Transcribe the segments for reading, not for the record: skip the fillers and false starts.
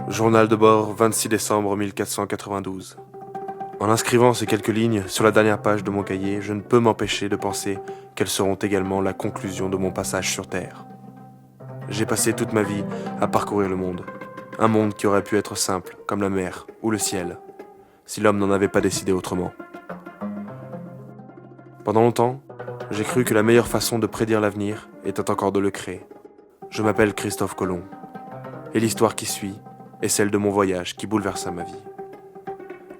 Journal de bord, 26 décembre 1492. En inscrivant ces quelques lignes sur la dernière page de mon cahier, je ne peux m'empêcher de penser qu'elles seront également la conclusion de mon passage sur Terre. J'ai passé toute ma vie à parcourir le monde. Un monde qui aurait pu être simple, comme la mer ou le ciel, si l'homme n'en avait pas décidé autrement. Pendant longtemps, j'ai cru que la meilleure façon de prédire l'avenir était encore de le créer. Je m'appelle Christophe Colomb, et l'histoire qui suit est celle de mon voyage qui bouleversa ma vie.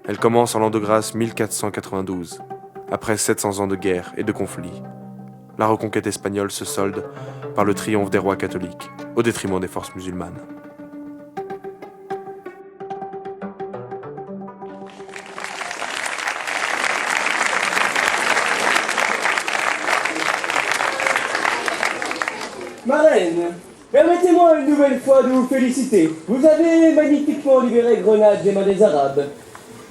Elle commence en l'an de grâce 1492, après 700 ans de guerre et de conflits. La reconquête espagnole se solde par le triomphe des rois catholiques, au détriment des forces musulmanes. Marraine, permettez-moi une nouvelle fois de vous féliciter. Vous avez magnifiquement libéré Grenade des mains des Arabes.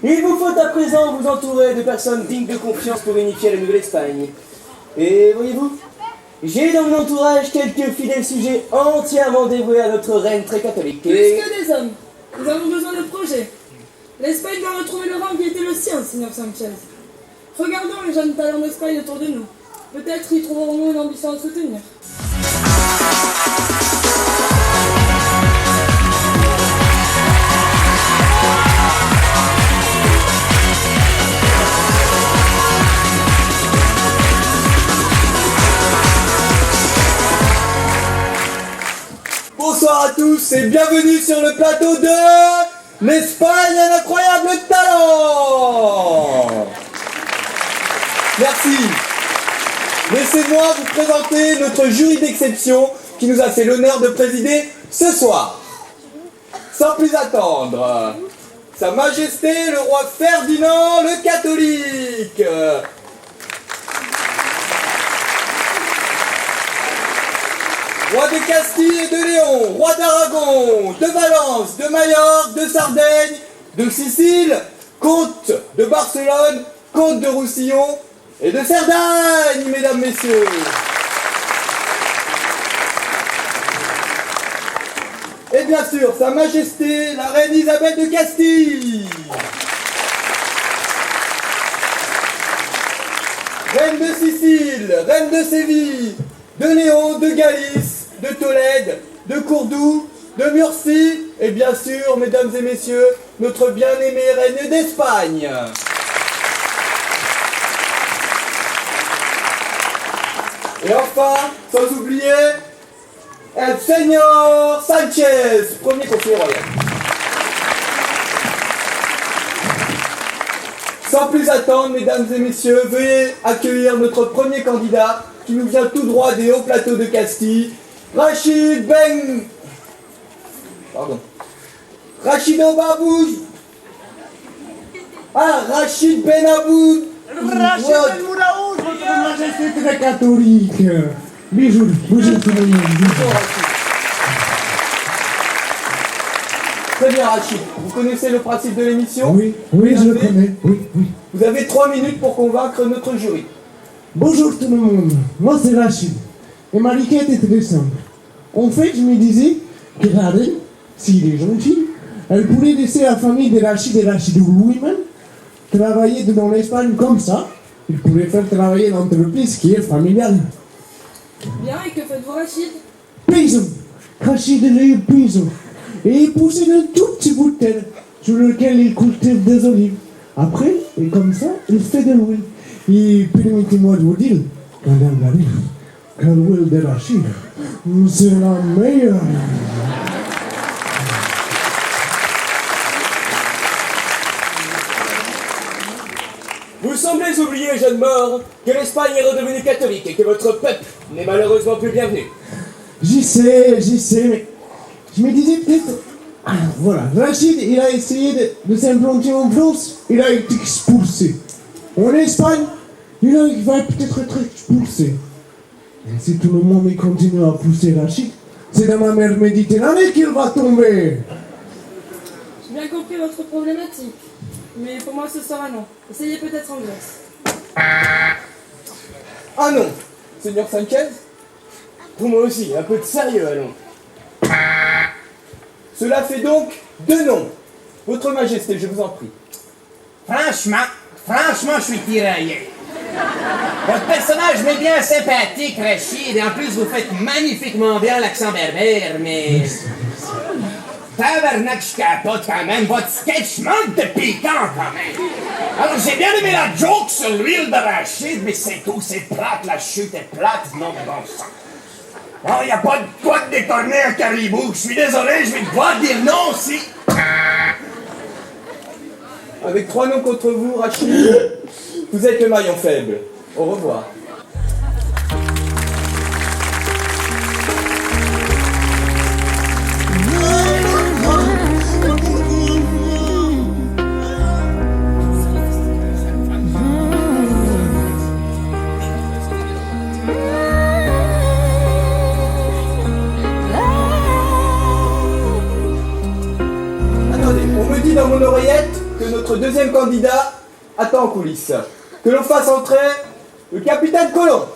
Il vous faut à présent vous entourer de personnes dignes de confiance pour unifier la Nouvelle-Espagne. Et voyez-vous, j'ai dans mon entourage quelques fidèles sujets entièrement dévoués à notre reine très catholique. Plus que des hommes, nous avons besoin de projets. L'Espagne doit retrouver le rang qui était le sien, Seigneur Sanchez. Regardons les jeunes talents d'Espagne autour de nous. Peut-être y trouverons-nous une ambition à soutenir. Bonsoir à tous et bienvenue sur le plateau de l'Espagne, un incroyable talent. Merci. Laissez-moi vous présenter notre jury d'exception qui nous a fait l'honneur de présider ce soir. Sans plus attendre, Sa Majesté le roi Ferdinand le catholique. Roi de Castille et de Léon, roi d'Aragon, de Valence, de Majorque, de Sardaigne, de Sicile, comte de Barcelone, comte de Roussillon et de Cerdagne, mesdames, messieurs. Et bien sûr, Sa Majesté, la reine Isabelle de Castille. Reine de Sicile, reine de Séville, de Léon, de Galice, de Tolède, de Cordoue, de Murcie, et bien sûr, mesdames et messieurs, notre bien-aimée reine d'Espagne. Et enfin, sans oublier, El Señor Sanchez, premier conseiller royal. Sans plus attendre, mesdames et messieurs, veuillez accueillir notre premier candidat qui nous vient tout droit des hauts plateaux de Castille, Rachid Babou. Rachid Ben Abou. Rachid Ben Moulaoud, votre majesté très catholique. Bisous, bonjour tout le monde. Très bien, Rachid. Vous connaissez le principe de l'émission ? Oui, je le connais. Oui. Vous avez 3 minutes pour convaincre notre jury. Bonjour tout le monde, moi c'est Rachid. Et ma requête est très simple. En fait, je me disais que la reine, s'il est gentil, elle pourrait laisser la famille de Rachid et Rachid lui-même travailler dans l'Espagne comme ça. Il pourrait faire travailler l'entreprise qui est familiale. Bien, et que faites-vous, Rachid ? Paysan. Rachid est paysan. Et il possède un tout petit bout de terre sur lequel il cultive des olives. Après, et comme ça, il fait de l'huile. Et permettez-moi de vous dire, madame la reine, que l'huile de Rachid, c'est la meilleure. Vous semblez oublier, jeune mort, que l'Espagne est redevenue catholique et que votre peuple n'est malheureusement plus bienvenu. J'y sais, mais je me disais peut-être... voilà, Rachid, il a essayé de s'implanter en France, il a été expulsé. En Espagne, il va peut-être être expulsé. Et si tout le monde continue à pousser Rachid, c'est dans la mer Méditerranée qu'il va tomber. J'ai bien compris votre problématique. Mais pour moi, ce sera non. Essayez peut-être en Grèce. Ah non, Seigneur Sanchez. Pour moi aussi, un peu de sérieux, allons. Cela fait donc 2 noms. Votre Majesté, je vous en prie. Franchement, je suis tiraillé. Votre personnage m'est bien sympathique, Rachid, et en plus, vous faites magnifiquement bien l'accent berbère, mais... Tabarnak, je capote quand même. Votre sketch manque de piquant quand même. Alors, j'ai bien aimé la joke sur l'huile d'arachide, mais c'est tout, c'est plate, la chute est plate, non de bon sens. Oh, y a pas de quoi de détourner un caribou. Je suis désolé, je vais devoir dire non aussi. Avec 3 noms contre vous, Rachid, vous êtes le maillon faible. Au revoir. Attendez, on me dit dans mon oreillette que notre deuxième candidat attend en coulisses. Que l'on fasse entrer le capitaine Colomb.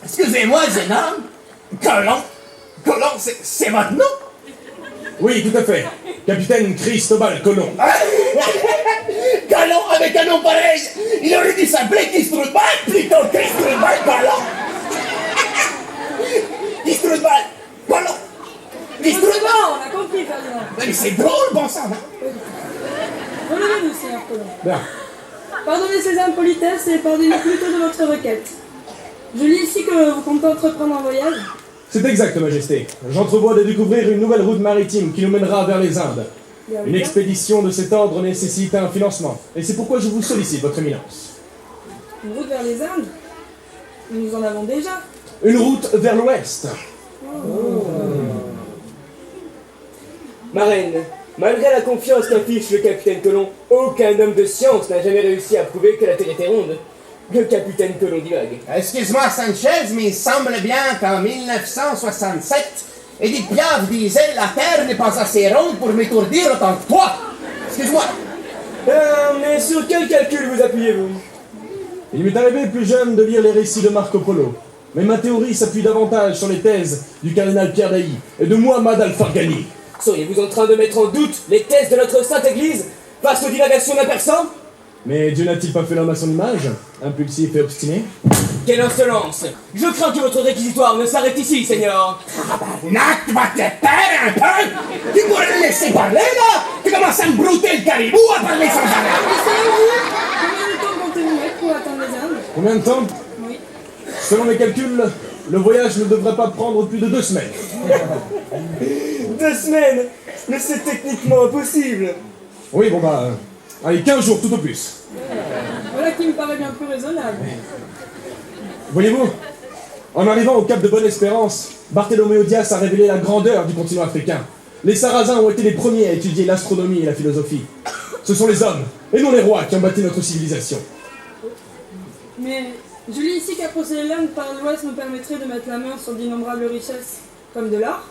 Excusez-moi, jeune homme. Colomb, c'est votre nom? Oui, tout à fait. Capitaine Cristobal Colomb. Colomb avec un nom pareil, il aurait dû s'appeler Kistrudbal plutôt que Cristobal Colomb. Kistrudbal Colomb. Kistrudbal. On a compris, Ferdinand. Mais c'est drôle, bon sang, hein? Relevez-vous, Seigneur Colomb. Bien. Pardonnez ces impolitesses et parlez-nous plutôt de votre requête. Je lis ici que vous comptez entreprendre un voyage. C'est exact, Majesté. J'entrevois de découvrir une nouvelle route maritime qui nous mènera vers les Indes. Une expédition de cet ordre nécessite un financement. Et c'est pourquoi je vous sollicite, votre éminence. Une route vers les Indes? Nous en avons déjà. Une route vers l'ouest. Ma reine, malgré la confiance qu'affiche le capitaine Colomb, aucun homme de science n'a jamais réussi à prouver que la Terre était ronde. Le capitaine Colomb divague. Excuse-moi, Sanchez, mais il semble bien qu'en 1967, Édith Piaf disait « La Terre n'est pas assez ronde pour m'étourdir autant que toi ». Excuse-moi. Mais sur quel calcul vous appuyez-vous? Il m'est arrivé plus jeune de lire les récits de Marco Polo. Mais ma théorie s'appuie davantage sur les thèses du cardinal Pierre d'Ailly et de Muhammad Al-Farghani. Seriez-vous en train de mettre en doute les thèses de notre Sainte Église face aux divagations d'un persan? Mais Dieu n'a-t-il pas fait l'homme à son image, impulsif et obstiné? Quelle insolence! Je crains que votre réquisitoire ne s'arrête ici, Seigneur! Tabarnak, va te taire un peu! Tu pourrais le laisser parler, là! Tu commences à me brouter le caribou à parler sans arrêt! Combien de temps comptez-vous mettre pour atteindre les Indes? Combien de temps? Oui. Selon mes calculs, le voyage ne devrait pas prendre plus de 2 semaines. 2 semaines! Mais c'est techniquement impossible! Oui, bon bah... allez, 15 jours tout au plus. Voilà qui me paraît bien plus raisonnable. Voyez-vous, en arrivant au cap de Bonne-Espérance, Bartholoméo Dias a révélé la grandeur du continent africain. Les Sarrasins ont été les premiers à étudier l'astronomie et la philosophie. Ce sont les hommes, et non les rois, qui ont bâti notre civilisation. Mais je lis ici qu'approcher l'Inde par l'ouest nous permettrait de mettre la main sur d'innombrables richesses, comme de l'or.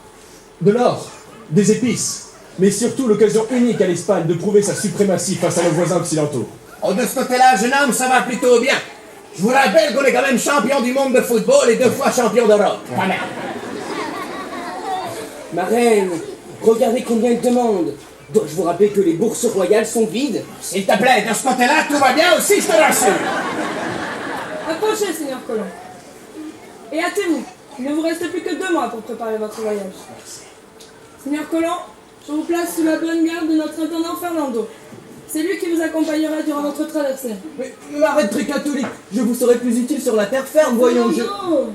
De l'or, des épices, mais surtout l'occasion unique à l'Espagne de prouver sa suprématie face à nos voisins occidentaux. Oh, de ce côté-là, jeune homme, ça va plutôt bien. Je vous rappelle qu'on est quand même champion du monde de football et 2 fois champion d'Europe. Quand même. Ma reine, regardez combien il demande! Dois-je vous rappeler que les bourses royales sont vides? S'il te plaît, de ce côté-là, tout va bien aussi, je te rassure. Approchez, Seigneur Colomb. Et hâtez-vous, il ne vous reste plus que 2 mois pour préparer votre voyage. Seigneur Colomb, je vous place sous la bonne garde de notre intendant Fernando. C'est lui qui vous accompagnera durant votre traversée. Mais arrête très catholique! Je vous serai plus utile sur la terre ferme, voyons! Fernando,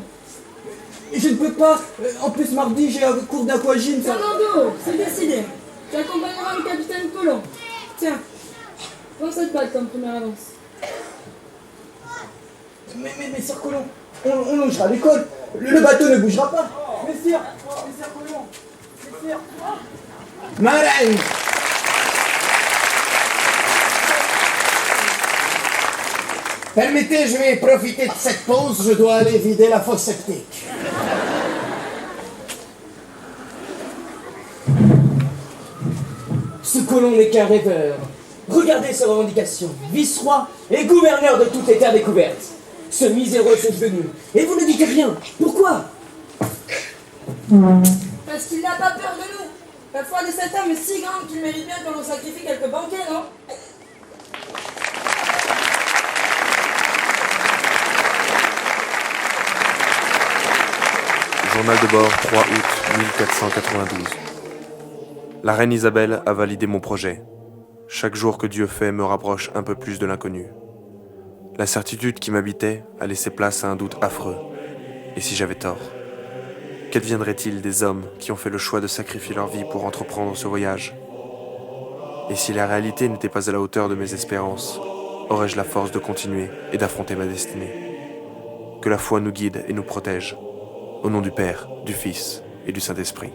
Je ne peux pas! En plus, mardi, j'ai un cours d'aquagym. Fernando, c'est décidé. Tu accompagneras le capitaine Colomb. Tiens, prends cette balle comme première avance. Mais Sir Colomb, on longera l'école. Le bateau ne bougera pas. Mais Sir Colomb, mais Sir. Ma reine. Permettez, je vais profiter de cette pause, je dois aller vider la fosse septique. Ce colon n'est qu'un rêveur. Regardez ses revendications. Vice-roi et gouverneur de toutes les terres découvertes. ce miséreux sauve-nu. Et vous ne dites rien. Pourquoi? Parce qu'il n'a pas peur de nous. La foi de cet homme est si grande qu'il mérite bien que l'on sacrifie quelques banquets, non? Journal de bord, 3 août 1492. La reine Isabelle a validé mon projet. Chaque jour que Dieu fait me rapproche un peu plus de l'inconnu. La certitude qui m'habitait a laissé place à un doute affreux. Et si j'avais tort? Qu'adviendrait-il des hommes qui ont fait le choix de sacrifier leur vie pour entreprendre ce voyage? Et si la réalité n'était pas à la hauteur de mes espérances, aurais-je la force de continuer et d'affronter ma destinée? Que la foi nous guide et nous protège. Au nom du Père, du Fils et du Saint-Esprit.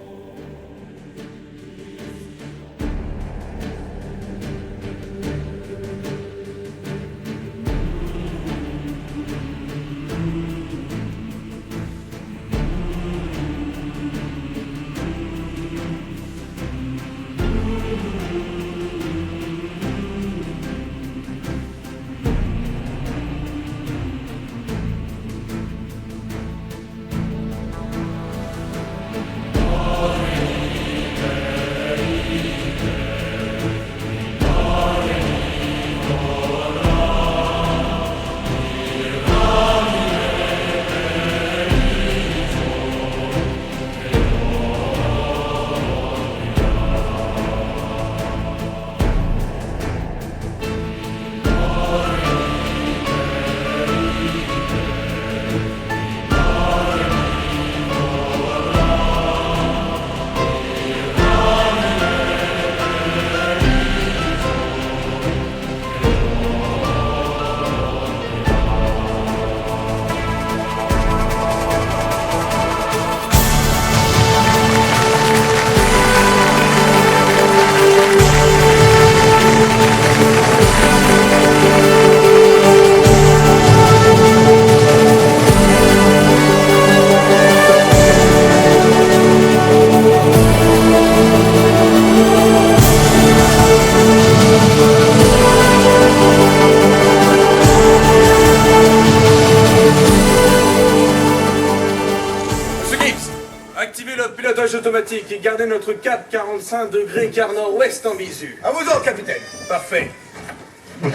Automatique et gardez notre cap 45 degrés quart nord-ouest en visu. À vous autres, capitaine. Parfait.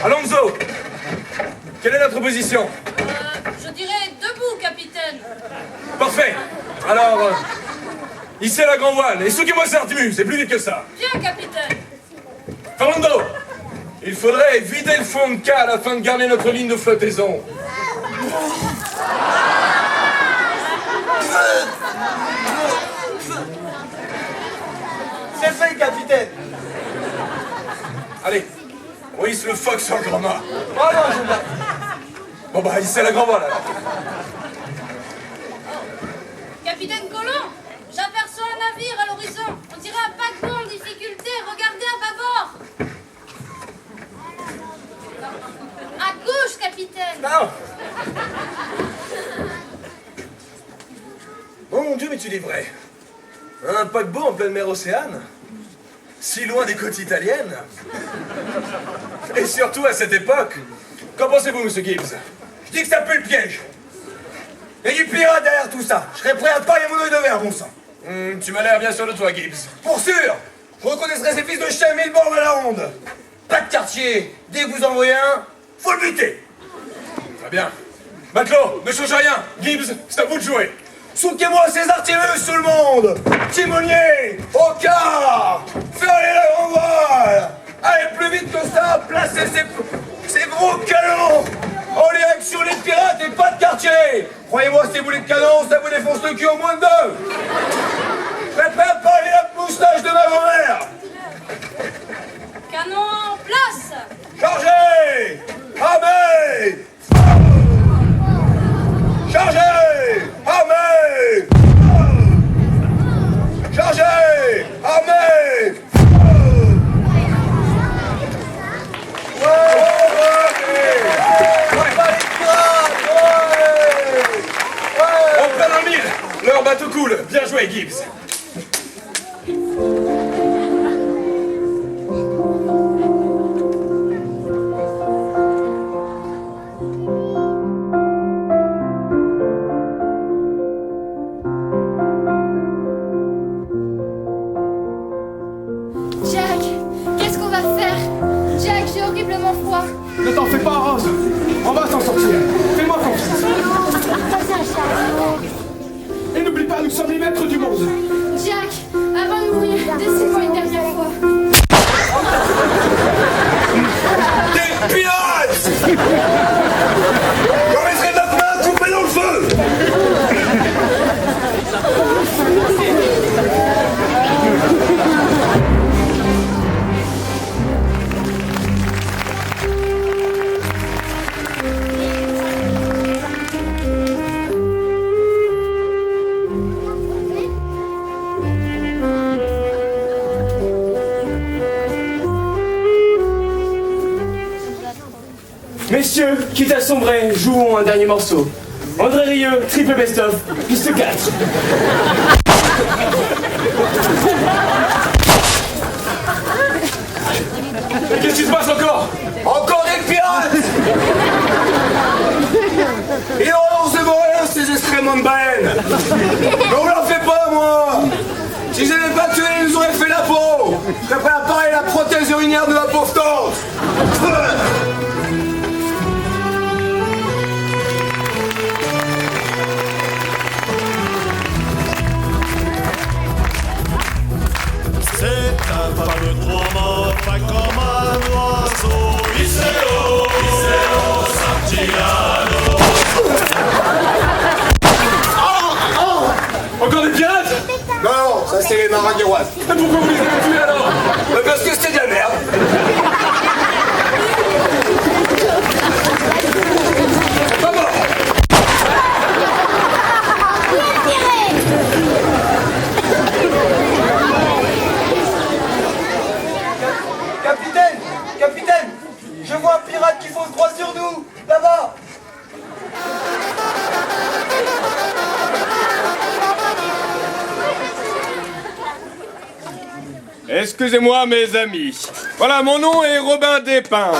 Alonso, quelle est notre position? Je dirais debout, capitaine. Parfait. Alors, hissez la grand voile et souquez-moi cet artimus, c'est plus vite que ça. Bien, capitaine. Fernando, il faudrait vider le fond de cale afin de garder notre ligne de flottaison. C'est fait, capitaine. Allez, on hisse le Fox en grand mât. Oh non, je l'ai. Bon bah, hissez la grand voile alors. Capitaine Colomb, j'aperçois un navire à l'horizon. On dirait un paquebot en difficulté. Regardez à bâbord. À gauche, capitaine. Non. Oh mon Dieu, mais tu dis vrai. Un paquebot en pleine mer Océane, si loin des côtes italiennes. Et surtout à cette époque. Qu'en pensez-vous, monsieur Gibbs? Je dis que ça pue le piège. Il y a du pirate derrière tout ça. Je serais prêt à parier mon œil de verre, bon sang. Tu m'as l'air bien sûr de toi, Gibbs. Pour sûr. Je reconnaîtrai ces fils de chien mille bornes à la ronde. Pas de quartier. Dès que vous en voyez un, faut le buter. Très bien. Matelot, ne change rien. Gibbs, c'est à vous de jouer. Souquez-moi ces artilleuses, tout le monde. Timonier, au quart. Fermez la grand voile. Allez, plus vite que ça, placez ces gros canons en direction des pirates et pas de quartier. Croyez-moi, ces boulets de canon, ça vous défonce le cul en moins de 2. Faites même parler la moustache de ma grand-mère. Canon en place. Chargez. Armez. Chargez. Armez. Chargez. Armez. En plein dans le mille. Leur bateau coule. Bien joué, Gibbs. Courage! On va s'en sortir. Fais-moi confiance. Et n'oublie pas, nous sommes les maîtres du monde. Jack, avant de mourir, décide-moi une dernière fois. Des pirates! On mettrait notre main coupée dans le feu! Messieurs, quitte à sombrer, jouons un dernier morceau. André Rieu, triple best-of, piste 4. Qu'est-ce qui se passe encore? Encore des pirates! Ils ont lancé rien, ces excréments de baleine! Mais on leur fait pas, moi! S'ils n'avaient pas tué, ils nous auraient fait la peau! D'après l'appareil, la prothèse urinaire de la pauvre tante! C'est un fameux trois-mâts, pas comme un oiseau. Iseo, Santillano. Encore des pirates? Non, ça c'est les marins guéroises. Mais pourquoi vous les avez tués alors? Parce que c'était de la merde. Pas mort. Capitaine, je vois un pirate qui fonce droit sur nous, là-bas. Excusez-moi mes amis. Voilà, mon nom est Robin Despins.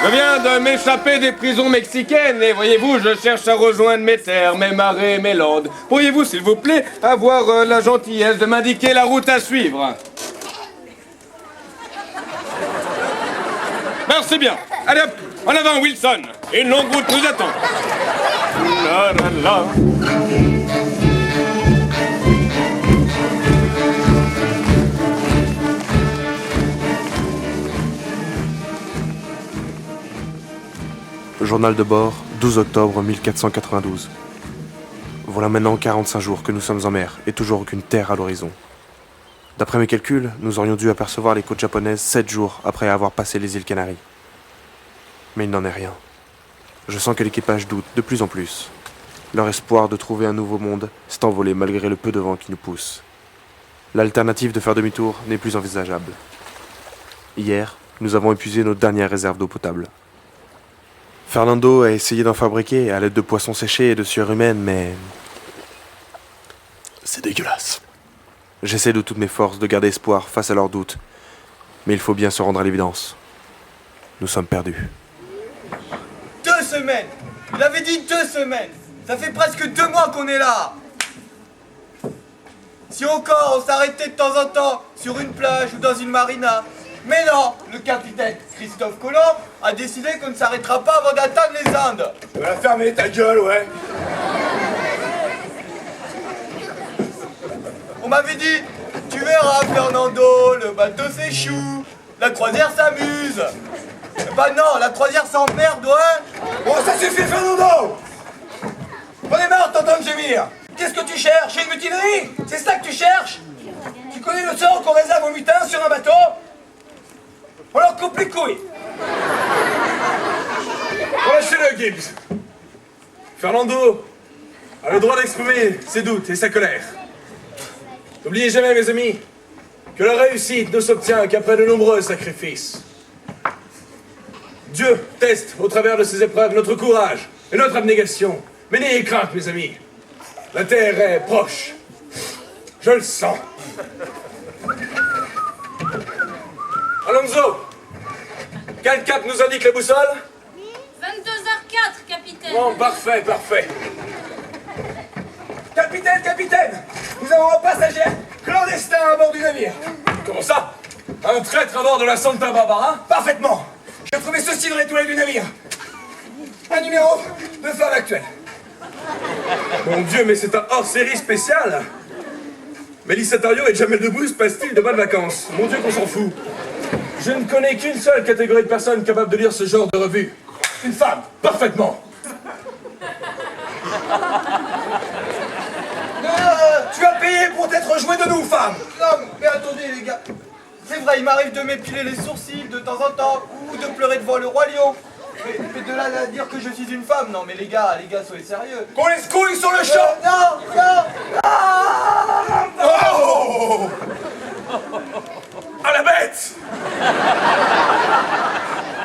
Je viens de m'échapper des prisons mexicaines et voyez-vous, je cherche à rejoindre mes terres, mes marais, mes landes. Pourriez-vous, s'il vous plaît, avoir la gentillesse de m'indiquer la route à suivre? Merci bien. Allez hop, en avant Wilson. Une longue route nous attend. La la la. Journal de bord, 12 octobre 1492. Voilà maintenant 45 jours que nous sommes en mer et toujours aucune terre à l'horizon. D'après mes calculs, nous aurions dû apercevoir les côtes japonaises 7 jours après avoir passé les îles Canaries. Mais il n'en est rien. Je sens que l'équipage doute de plus en plus. Leur espoir de trouver un nouveau monde s'est envolé malgré le peu de vent qui nous pousse. L'alternative de faire demi-tour n'est plus envisageable. Hier, nous avons épuisé nos dernières réserves d'eau potable. Fernando a essayé d'en fabriquer à l'aide de poissons séchés et de sueur humaine, mais... c'est dégueulasse. J'essaie de toutes mes forces de garder espoir face à leurs doutes, mais il faut bien se rendre à l'évidence. Nous sommes perdus. 2 semaines. Il avait dit 2 semaines. Ça fait presque 2 mois qu'on est là. Si encore on s'arrêtait de temps en temps sur une plage ou dans une marina. Mais non, le capitaine Christophe Colomb a décidé qu'on ne s'arrêtera pas avant d'atteindre les Indes. Tu vas la fermer ta gueule, ouais. On m'avait dit, tu verras Fernando, le bateau s'échoue, la croisière s'amuse. Bah non, la croisière s'emmerde, ouais. Bon, ça suffit, Fernando. On est marre de t'entendre gémir. Qu'est-ce que tu cherches? Une mutinerie? C'est ça que tu cherches? Tu connais le sort qu'on réserve aux mutins sur un bateau? On leur coupe les couilles. Relâchez-le, Gibbs. Fernando a le droit d'exprimer ses doutes et sa colère. N'oubliez jamais, mes amis, que la réussite ne s'obtient qu'après de nombreux sacrifices. Dieu teste au travers de ces épreuves notre courage et notre abnégation. Mais n'ayez crainte, mes amis. La terre est proche. Je le sens. Alonso, quel cap nous indique la boussole? 22h04, capitaine. Bon, parfait, parfait. Capitaine, nous avons un passager clandestin à bord du navire. Comment ça? Un traître à bord de la Santa Barbara? Parfaitement. J'ai trouvé ceci dans les toilettes du navire. Un numéro de femme actuelle. Mon Dieu, mais c'est un hors-série spécial. Mélissa Tario et Jamel Debbouze passent-ils de bonnes vacances? Mon Dieu qu'on s'en fout. Je ne connais qu'une seule catégorie de personnes capables de lire ce genre de revue. Une femme, parfaitement. Tu as payé pour t'être joué de nous, femme. Non, mais attendez, les gars. C'est vrai, il m'arrive de m'épiler les sourcils de temps en temps, ou de pleurer devant le roi lion. Mais de là à dire que je suis une femme, non, mais les gars, soyez sérieux. Qu'on les couilles sur le champ. Non. Oh! À la bête!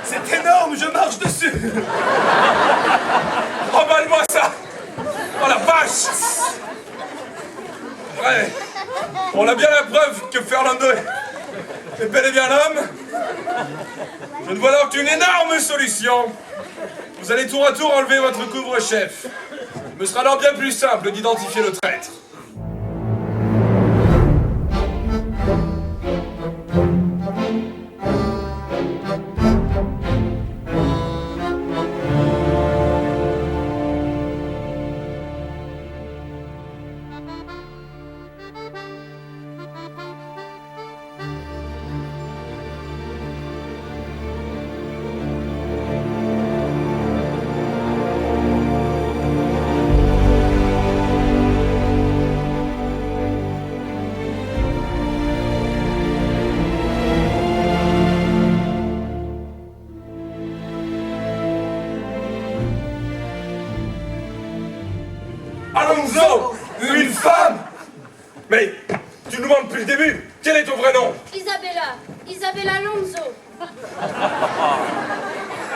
C'est énorme, je marche dessus! Remballe-moi ça! Oh la vache! Ouais, on a bien la preuve que Fernando est bel et bien l'homme. Je ne vois alors qu'une énorme solution. Vous allez tour à tour enlever votre couvre-chef. Il me sera alors bien plus simple d'identifier le traître. Alonso! Une femme! Mais tu nous mens depuis le début! Quel est ton vrai nom? Isabella Alonso.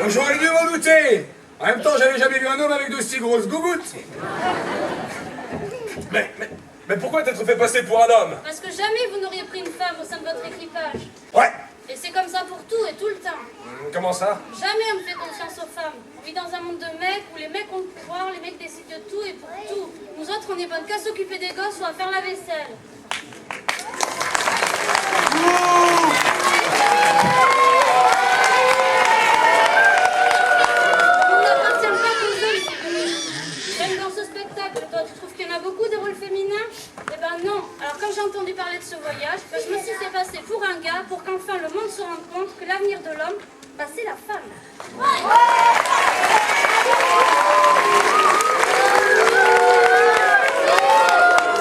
J'aurais dû m'en douter! En même temps, j'avais jamais vu un homme avec de si grosses gougouttes! Mais pourquoi t'être fait passer pour un homme? Parce que jamais vous n'auriez pris une femme au sein de votre équipage. Ouais! Et c'est comme ça pour tout et tout le temps. Comment ça? Jamais on ne fait confiance aux femmes. On vit dans un monde de mecs où les mecs ont le pouvoir, les mecs décident de tout et pour tout. Nous autres, on est bonnes qu'à s'occuper des gosses ou à faire la vaisselle. Il n'appartient pas qu'aux hommes. Même dans ce spectacle, toi, tu trouves qu'il y en a beaucoup des rôles féminins? Eh ben non. Alors quand j'ai entendu parler de ce voyage, ben, je me suis fait passer pour un gars pour qu'enfin le monde se rende compte que l'avenir de l'homme, ben, c'est la femme.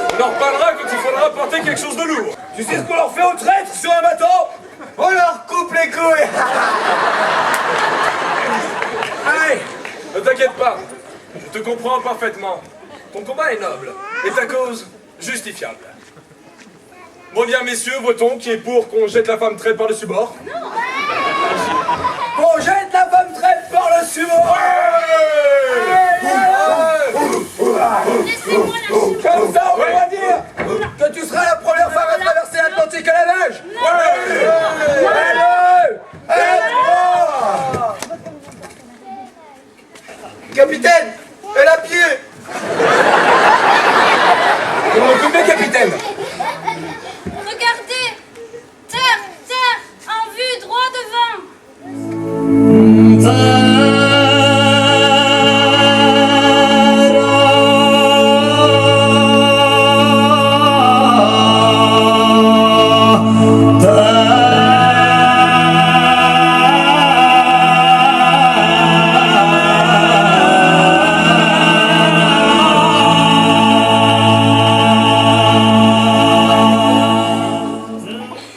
On en reparlera quand il faudra porter quelque chose de lourd. Tu sais ce qu'on leur fait aux traîtres sur un bateau? On leur coupe les couilles. Allez, ne t'inquiète pas. Je te comprends parfaitement. Ton combat est noble et ta cause justifiable. Bon bien, messieurs, votons qui est pour qu'on jette la femme traite par-dessus bord. Qu'on jette la femme traite par-dessus bord. Laissez-moi la chute. Comme ça, on va dire que tu seras la première femme à traverser l'Atlantique à la nage. Capitaine, elle a pied. Comment on coupe, capitaine? Regardez! Terre, en vue, droit devant!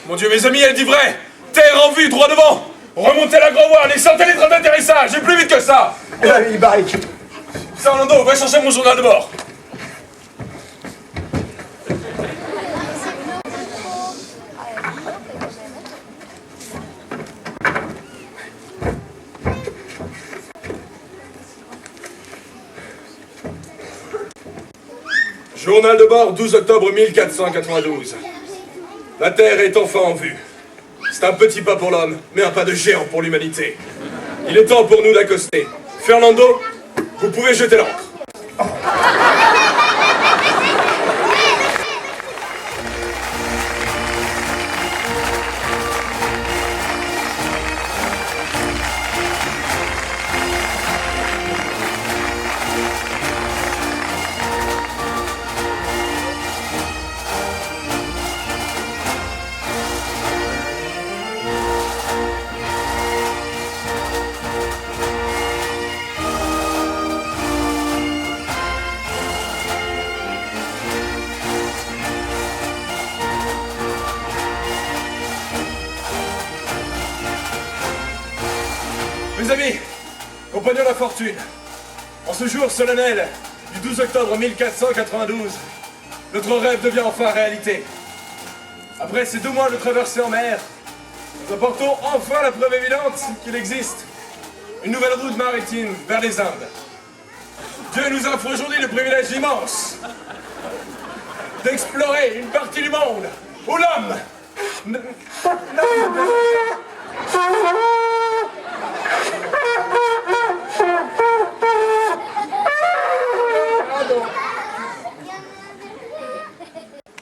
Mon Dieu, mes amis, elle dit vrai. Terre en vue, droit devant. Remontez la grand voile, descendez les trains d'atterrissage, et plus vite que ça. Il barrique. Fernando, va chercher mon journal de bord. Journal de bord, 12 octobre 1492. La Terre est enfin en vue. C'est un petit pas pour l'homme, mais un pas de géant pour l'humanité. Il est temps pour nous d'accoster. Fernando, vous pouvez jeter l'ancre. Compagnons de la fortune, en ce jour solennel du 12 octobre 1492, notre rêve devient enfin réalité. Après ces 2 mois de traversée en mer, nous apportons enfin la preuve évidente qu'il existe une nouvelle route maritime vers les Indes. Dieu nous offre aujourd'hui le privilège immense d'explorer une partie du monde où l'homme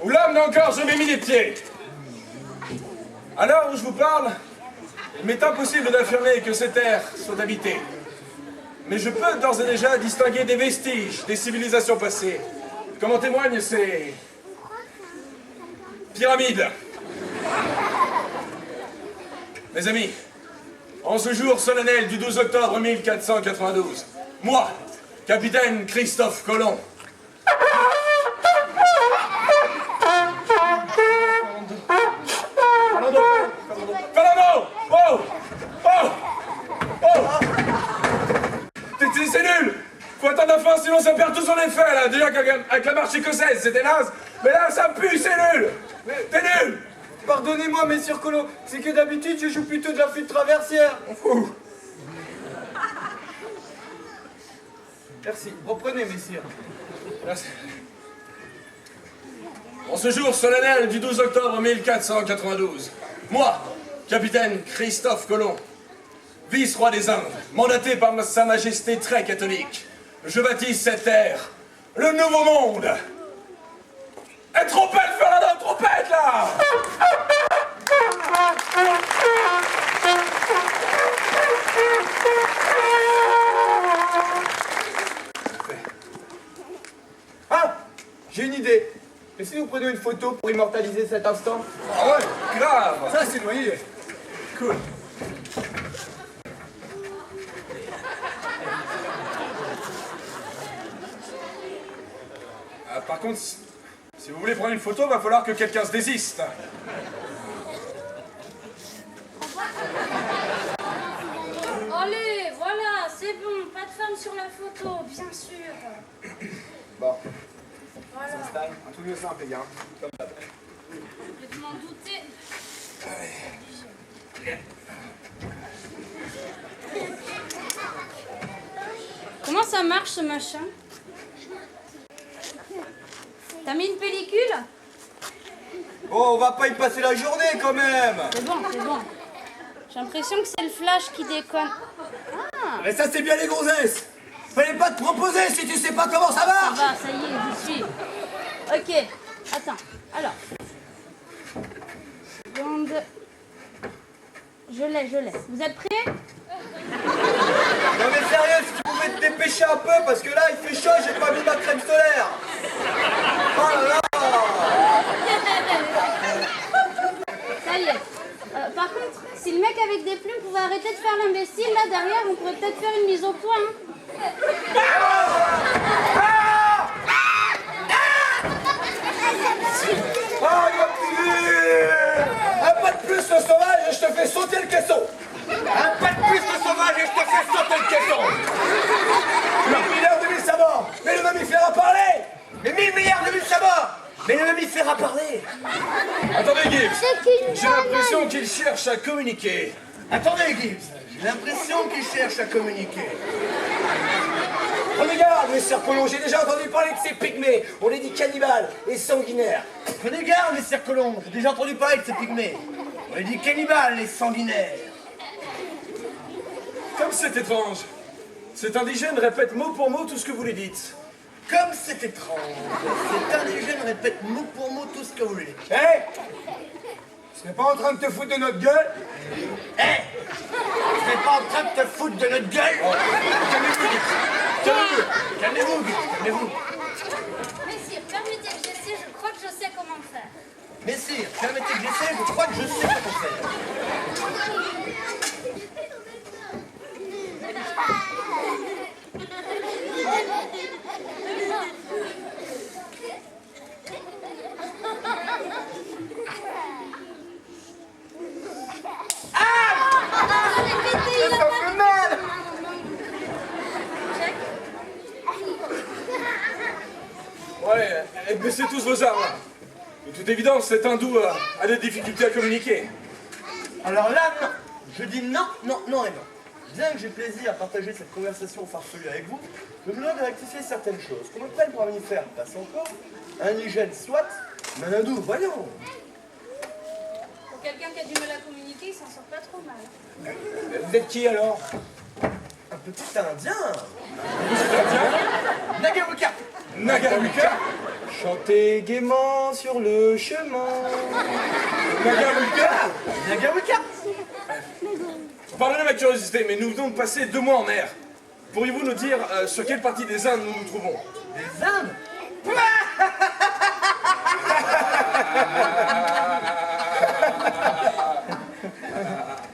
où l'homme n'a encore jamais mis les pieds. À l'heure où je vous parle, il m'est impossible d'affirmer que ces terres sont habitées. Mais je peux d'ores et déjà distinguer des vestiges des civilisations passées, comme en témoignent ces pyramides. Mes amis, en ce jour solennel du 12 octobre 1492, moi, capitaine Christophe Colomb, Fernando! Oh! Oh! Oh! C'est nul! Faut attendre la fin, sinon ça perd tout son effet, là! Déjà qu'avec la marche écossaise, c'était naze, mais là, ça pue, c'est nul! T'es nul! Pardonnez-moi, messire Colomb, c'est que d'habitude, je joue plutôt de la flûte traversière. Merci. Reprenez, messire. Merci. En ce jour solennel du 12 octobre 1492, moi, capitaine Christophe Colomb, vice-roi des Indes, mandaté par Sa Majesté très catholique, je baptise cette terre le Nouveau Monde. Et trompette, Fernando, trompette, là! Ah! J'ai une idée. Et si nous prenions une photo pour immortaliser cet instant? Ah ouais, grave! Ça, c'est noyé. Cool. Par contre, si vous voulez prendre une photo, va falloir que quelqu'un se désiste. Allez, voilà, c'est bon, pas de femme sur la photo, bien sûr. Bon. Voilà. Un tout mieux simple, les gars. Comme d'hab. Je m'en doutais. Comment ça marche ce machin? T'as mis une pellicule? Oh, on va pas y passer la journée quand même. C'est bon, c'est bon. J'ai l'impression que c'est le flash qui déconne. Ah. Mais ça, c'est bien les gonzesses. Fallait pas te proposer si tu sais pas comment ça marche. Ça va, ça y est, j'y suis. Ok, attends, alors. Seconde. Je l'ai. Vous êtes prêts? Non mais sérieux, si tu pouvais te dépêcher un peu, parce que là, il fait chaud, j'ai pas mis ma crème solaire. Oh là là. Ça y est. Par contre, si le mec avec des plumes pouvait arrêter de faire l'imbécile, là derrière, on pourrait peut-être faire une mise au point. Un pas de plus le sauvage et je te fais sauter le caisson. Un pas de plus le sauvage et je te fais sauter le caisson. 1000 milliards de mille sabords, mais le mammifère a parlé. Mais 1000 milliards de mille sabords, mais le mammifère a parlé. Attendez, Gibbs. J'ai l'impression qu'il cherche à communiquer. Attendez, Gibbs. J'ai l'impression qu'il cherche à communiquer. Prenez garde, messire Colomb, j'ai déjà entendu parler de ces pygmées. On les dit cannibales et sanguinaires. Prenez garde, messire Colomb, j'ai déjà entendu parler de ces pygmées. On les dit cannibales et sanguinaires. Comme c'est étrange. Cet indigène répète mot pour mot tout ce que vous lui dites. Comme c'est étrange. Cet indigène répète mot pour mot tout ce que vous lui dites. Hé! Tu serais pas en train de te foutre de notre gueule? Hé! Tu serais pas en train de te foutre de notre gueule? Calmez-vous, calmez-vous, calmez-vous. Messire, permettez que j'essaie, je crois que je sais comment faire. Messire, permettez que j'essaie, je crois que je sais comment faire. Ouais, et baissez tous vos armes, là. De toute évidence, cet hindou a des difficultés à communiquer. Alors là, non. Je dis non, non, non et non. Bien que j'ai plaisir à partager cette conversation farfelue avec vous, je me dois de rectifier certaines choses. Qu'on me prenne pour un mammifère, passe encore. Un hygiène, soit. Mais un hindou, voyons. Pour quelqu'un qui a du mal à communiquer, il s'en sort pas trop mal. Vous êtes qui alors? Un petit indien. Nagawika. Nagawika? Chantez gaiement sur le chemin. Nagawika? Nagawika. Pardonnez ma curiosité, mais nous venons de passer 2 mois en mer. Pourriez-vous nous dire sur quelle partie des Indes nous nous trouvons? Des Indes?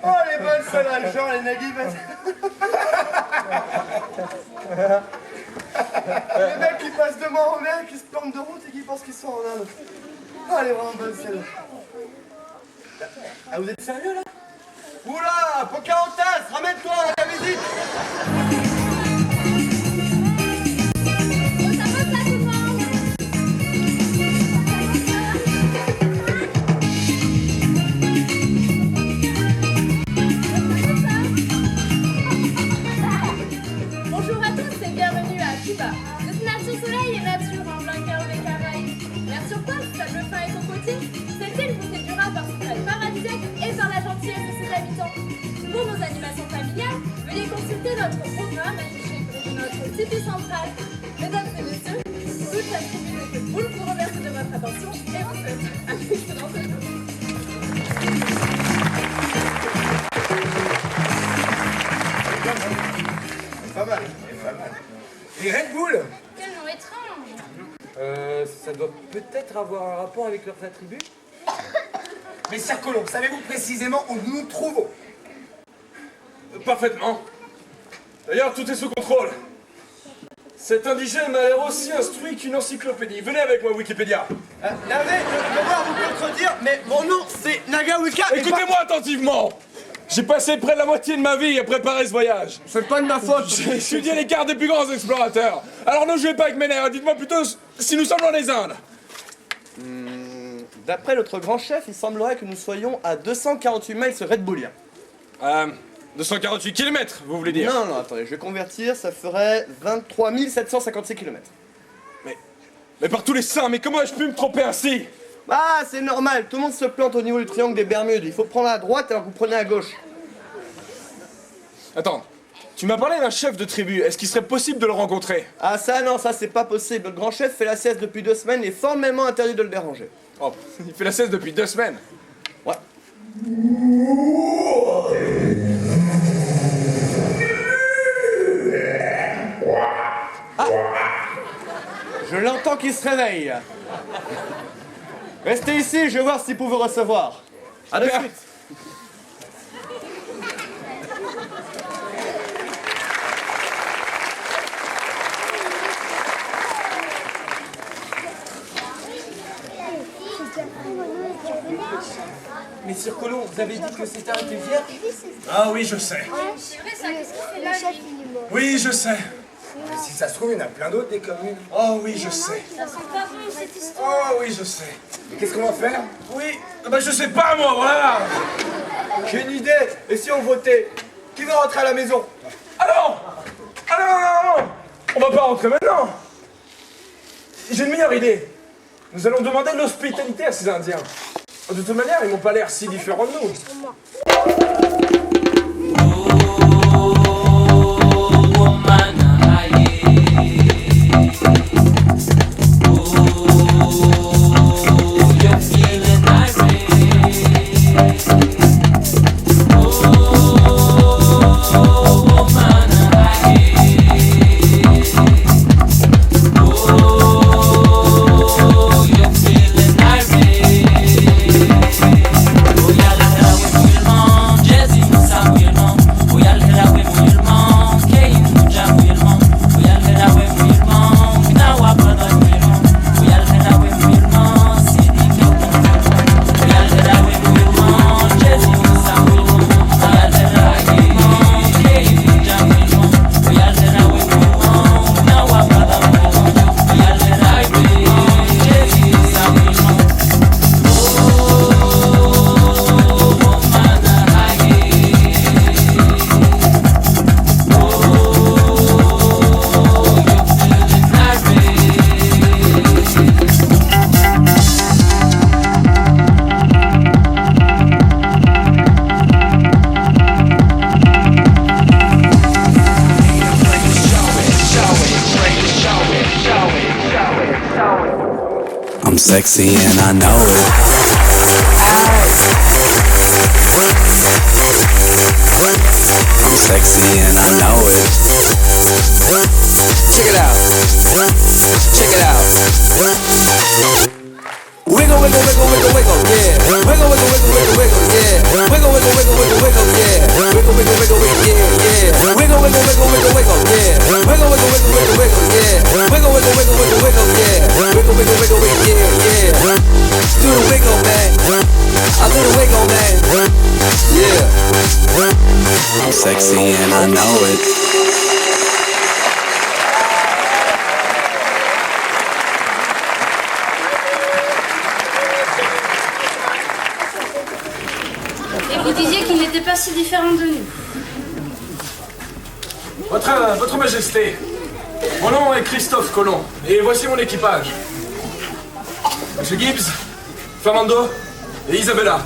Oh les bonnes salades, genre les nagis. Les mecs qui passent 2 mois en mer, qui se plantent de route et qui pensent qu'ils sont en Inde. Oh les vraiment bonnes salades. Ah vous êtes sérieux là? Oula, Pocahontas, ramène-toi à la visite. Bonjour à tous et bienvenue à Cuba. Destination soleil et nature en plein cœur des Caraïbes. Mer sur quoi, sable fin et cocotier. Cette île vous séduira par son trait paradisiaque et par la gentillesse de ses habitants. Pour nos animations familiales, veuillez consulter notre programme affiché près de notre Tipeee central. Mesdames et messieurs, toute la tribu de Football vous remercie de votre attention et vous souhaite un excellent séjour. Pas mal, pas mal. Et Red Bull? Quel nom étrange! Ça doit peut-être avoir un rapport avec leurs attributs. Mais Sir Colomb, savez-vous précisément où nous nous trouvons? Parfaitement. D'ailleurs, tout est sous contrôle. Cet indigène m'a l'air aussi instruit qu'une encyclopédie. Venez avec moi, Wikipédia. Navré de devoir vous contredire, mais mon nom c'est Nagawika. Écoutez-moi attentivement. J'ai passé près de la moitié de ma vie à préparer ce voyage. C'est pas de ma faute. J'ai étudié les cartes des plus grands explorateurs. Alors ne jouez pas avec mes nerfs. Dites-moi plutôt si nous sommes dans les Indes. D'après notre grand chef, il semblerait que nous soyons à 248 miles Red Bullien. 248 km, vous voulez dire? Non, non, attendez, je vais convertir, ça ferait 23 756 km. Mais par tous les saints, mais comment ai-je pu me tromper ainsi? Ah, c'est normal, tout le monde se plante au niveau du triangle des Bermudes. Il faut prendre à droite alors que vous prenez à gauche. Attends, tu m'as parlé d'un chef de tribu. Est-ce qu'il serait possible de le rencontrer? Ah ça non, ça c'est pas possible. Le grand chef fait la sieste depuis 2 semaines et est formellement interdit de le déranger. Oh, il fait la sieste depuis 2 semaines. Ouais. Ah, je l'entends qui se réveille. Restez ici, je vais voir s'il peut vous recevoir. À de suite. Mais Sir Colomb, vous avez dit que cette arme était vierge? Ah oui, je sais. C'est vrai ça, qu'est-ce qu'il fait là, lui? Oui, je sais. Mais si ça se trouve, il y en a plein d'autres des communes. Oh oui, je sais. Ça sent pas bon cette histoire. Oh oui, je sais. Mais qu'est-ce qu'on va faire? Oui, bah je sais pas moi, voilà. J'ai une idée. Et si on votait? Qui veut rentrer à la maison? Ah non! Ah non, non, non! On va pas rentrer maintenant. J'ai une meilleure idée. Nous allons demander de l'hospitalité à ces Indiens. De toute manière, ils m'ont pas l'air si différents de nous. Just I'm sexy and I know it. I'm sexy and I know it. Check it out. Check it out. Wiggle, wiggle, wiggle, wiggle, wiggle, yeah. Wiggle, wiggle, wiggle, wiggle, wiggle, yeah. Wiggle, wiggle, wiggle, wiggle, wiggle, yeah. Wiggle, wiggle, wiggle, wiggle, yeah, yeah. Wiggle, wiggle, wiggle, wiggle, wiggle, yeah. Wiggle, wiggle, wiggle, wiggle, wiggle, yeah. Wiggle, wiggle, wiggle, wiggle, wiggle, yeah. Wiggle, wiggle, wiggle, wiggle, yeah, yeah. Do the wiggle, man. I do the wiggle, man. Yeah. I'm sexy and I know it. Vous disiez qu'il n'était pas si différent de nous. Votre Majesté, mon nom est Christophe Colomb, et voici mon équipage. Monsieur Gibbs, Fernando et Isabella.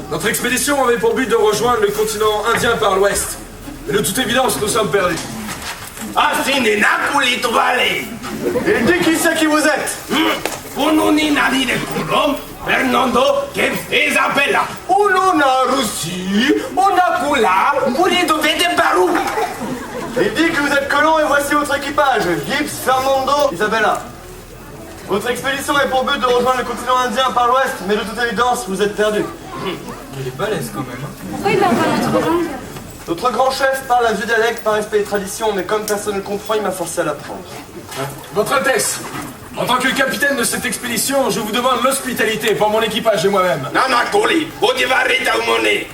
Notre expédition avait pour but de rejoindre le continent indien par l'ouest. Mais de toute évidence, nous sommes perdus. Affine Napoli Valley. Et dis qui c'est qui vous êtes? Ununi nani de Colomb, Fernando che Isabella. Ununa Russie, Unakula, Uli dovete Barou. Il dit que vous êtes colons et voici votre équipage, Gibbs, Fernando, Isabella. Votre expédition est pour but de rejoindre le continent indien par l'ouest, mais de toute évidence, vous êtes perdus. Il est balèze quand même. Pourquoi il parle pas notre langue? Notre grand chef parle un vieux dialecte par respect et tradition, mais comme personne ne le comprend, il m'a forcé à l'apprendre. Votre Altesse, en tant que capitaine de cette expédition, je vous demande l'hospitalité pour mon équipage et moi-même. Nana Coli, Bodivarita Umone.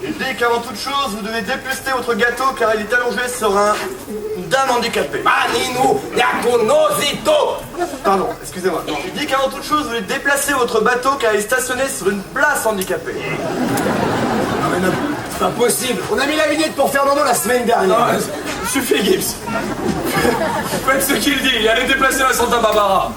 Il dit qu'avant toute chose, vous devez dépuster votre gâteau car il est allongé sur une dame handicapée. Maninu, Yakunosito. Pardon, excusez-moi. Il dit qu'avant toute chose, vous devez déplacer votre bateau car il est stationné sur une place handicapée. Non mais non, c'est pas possible. On a mis la vignette pour Fernando la semaine dernière. Non, suffit Gibbs. Faites ce qu'il dit, allez déplacer la Santa Barbara.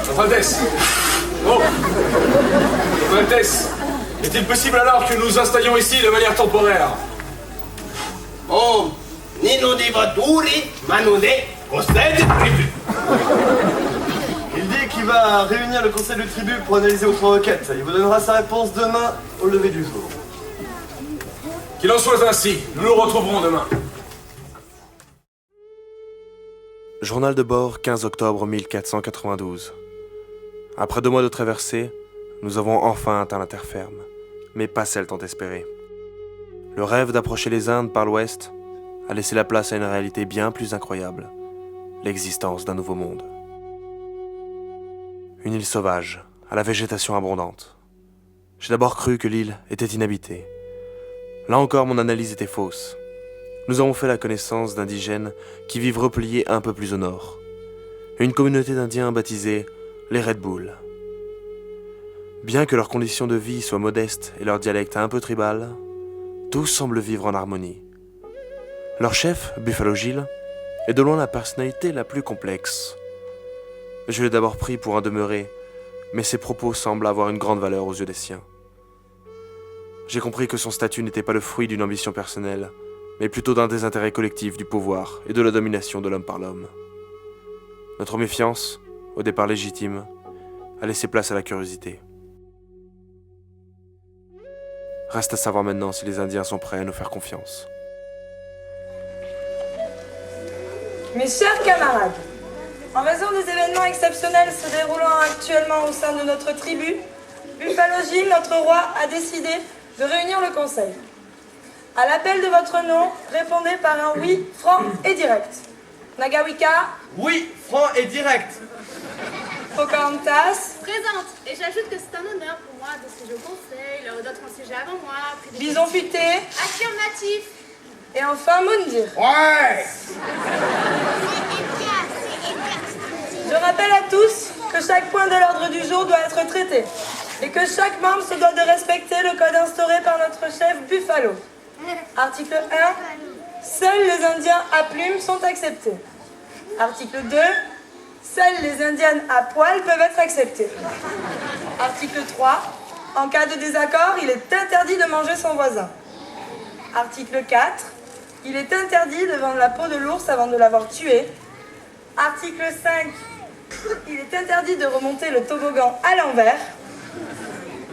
Votre Altesse. Oh. Votre Altesse. Est-il possible alors que nous installions ici de manière temporaire? Oh, Nino di Vaturi, Manune, conseil de tribu. Il dit qu'il va réunir le conseil de tribu pour analyser votre requête. Il vous donnera sa réponse demain au lever du jour. Qu'il en soit ainsi, nous nous retrouverons demain. Journal de bord, 15 octobre 1492. Après 2 mois de traversée, nous avons enfin atteint la terre ferme, mais pas celle tant espérée. Le rêve d'approcher les Indes par l'ouest a laissé la place à une réalité bien plus incroyable, l'existence d'un nouveau monde. Une île sauvage, à la végétation abondante. J'ai d'abord cru que l'île était inhabitée. Là encore, mon analyse était fausse. Nous avons fait la connaissance d'indigènes qui vivent repliés un peu plus au nord. Une communauté d'Indiens baptisée les Red Bull. Bien que leurs conditions de vie soient modestes et leur dialecte un peu tribal, tous semblent vivre en harmonie. Leur chef, Buffalo Gill, est de loin la personnalité la plus complexe. Je l'ai d'abord pris pour un demeuré, mais ses propos semblent avoir une grande valeur aux yeux des siens. J'ai compris que son statut n'était pas le fruit d'une ambition personnelle, mais plutôt d'un désintérêt collectif du pouvoir et de la domination de l'homme par l'homme. Notre méfiance, au départ légitime, a laissé place à la curiosité. Reste à savoir maintenant si les Indiens sont prêts à nous faire confiance. Mes chers camarades, en raison des événements exceptionnels se déroulant actuellement au sein de notre tribu, Buffalo Gill, notre roi, a décidé de réunir le conseil. À l'appel de votre nom, répondez par un oui franc et direct. Nagawika. Oui, franc et direct. Pocahontas. Présente. Et j'ajoute que c'est un honneur pour moi de siéger au conseil, là où d'autres ont siégé avant moi. Bison futé. Affirmatif. Et enfin Moundir. Ouais. Je rappelle à tous que chaque point de l'ordre du jour doit être traité et que chaque membre se doit de respecter le code instauré par notre chef Buffalo. Article 1. Seuls les Indiens à plumes sont acceptés. Article 2. Seules les Indiennes à poil peuvent être acceptées. Article 3. En cas de désaccord, il est interdit de manger son voisin. Article 4. Il est interdit de vendre la peau de l'ours avant de l'avoir tué. Article 5. Il est interdit de remonter le toboggan à l'envers.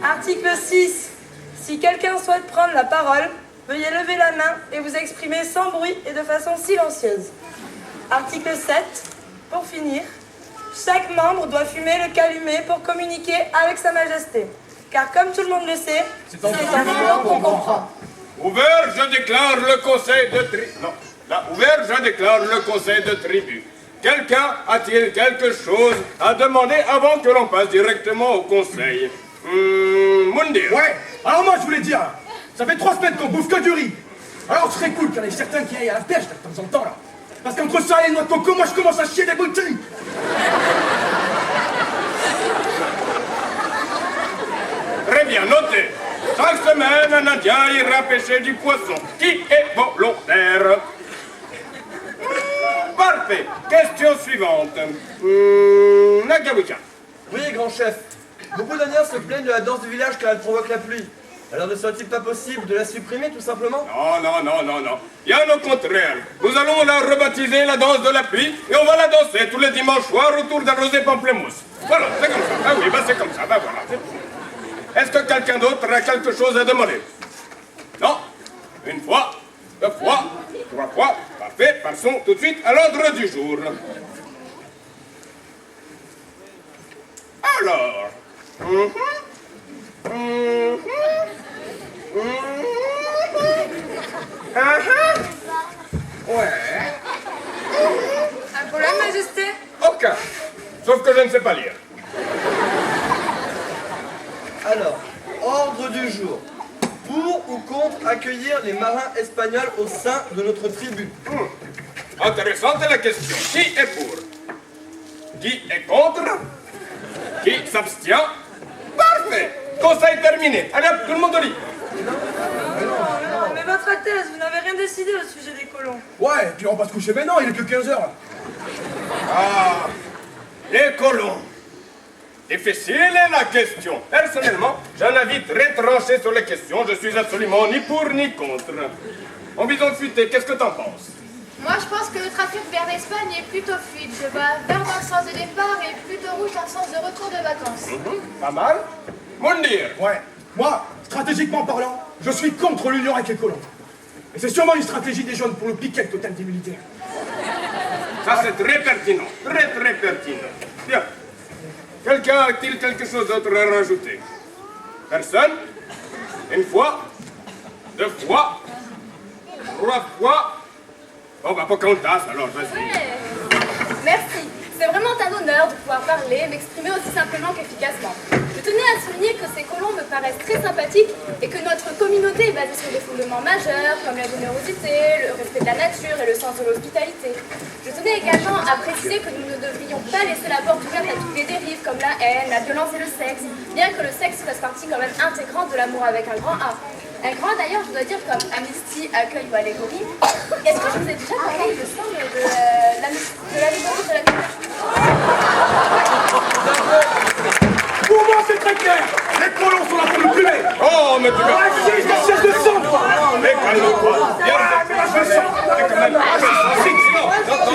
Article 6. Si quelqu'un souhaite prendre la parole, veuillez lever la main et vous exprimer sans bruit et de façon silencieuse. Article 7. Pour finir, chaque membre doit fumer le calumet pour communiquer avec sa majesté. Car comme tout le monde le sait, c'est un fumeur qu'on comprend. Ouvert, je déclare le conseil de tribu. Non, là, ouvert, je déclare le conseil de tribu. Quelqu'un a-t-il quelque chose à demander avant que l'on passe directement au conseil? Mundir. Ouais, alors moi je voulais dire, ça fait 3 semaines qu'on bouffe que du riz. Alors ce serait cool qu'il y en ait certains qui aillent à la pêche de temps en temps là. Parce qu'entre ça et les noix de coco, moi je commence à chier des bouteilles. Très bien, notez. Chaque semaine, un Indien ira pêcher du poisson. Qui est volontaire? Parfait. Question suivante. Nagawika. Oui, grand chef. Beaucoup d'Indiens se plaignent de la danse du village car elle provoque la pluie. Alors ne serait-il pas possible de la supprimer tout simplement? Non. Bien au contraire. Nous allons la rebaptiser la danse de la pluie et on va la danser tous les dimanches soirs autour d'un rosé pamplemousse. Voilà, c'est comme ça. Ah oui, c'est comme ça. Voilà. Est-ce que quelqu'un d'autre a quelque chose à demander? Non? Une fois, 2 fois, 3 fois. Parfait, passons tout de suite à l'ordre du jour. Alors... Ouais. Un problème, majesté? Aucun. Sauf que je ne sais pas lire. Alors, ordre du jour. Pour ou contre accueillir les marins espagnols au sein de notre tribu? Intéressante la question. Qui est pour? Qui est contre? Qui s'abstient? Parfait. Conseil terminé. Allez hop, tout le monde au lit. Non, mais votre Altesse, vous n'avez rien décidé au sujet des colons. Ouais, et puis on va pas se coucher maintenant, il est que 15h là. Ah, les colons. Difficile est la question. Personnellement, j'ai un avis très tranché sur les questions. Je suis absolument ni pour ni contre. En bison futé, qu'est-ce que t'en penses? Moi, je pense que le trafic vers l'Espagne est plutôt fluide. Je vois vert dans le sens de départ et plutôt rouge dans le sens de retour de vacances. Pas mal. Mundir. Ouais, moi, stratégiquement parlant, je suis contre l'union avec les colons. Et c'est sûrement une stratégie des jeunes pour le piquet de totalité militaire. Ça, c'est très pertinent. Très pertinent. Bien. Quelqu'un a-t-il quelque chose d'autre à rajouter? Personne? Une fois? 2 fois? 3 fois? Bon, bah, Pocahontas, alors, vas-y. Ouais. Merci. C'est vraiment un honneur de pouvoir parler et m'exprimer aussi simplement qu'efficacement. Je tenais à souligner que ces colons me paraissent très sympathiques et que notre communauté est basée sur des fondements majeurs comme la générosité, le respect de la nature et le sens de l'hospitalité. Je tenais également à préciser que nous ne devrions pas laisser la porte ouverte à toutes les dérives comme la haine, la violence et le sexe, bien que le sexe fasse partie quand même intégrante de l'amour avec un grand A. Un grand d'ailleurs, je dois dire, comme Amnesty, accueil ou allégorie. Est-ce que je vous ai déjà parlé, il me semble, de l'allégorie de la Pour moi, c'est très clair. Les colons sont là pour nous tuer. Oh, mais tu vas... Raciste, cherche de sang. Mais calme-toi.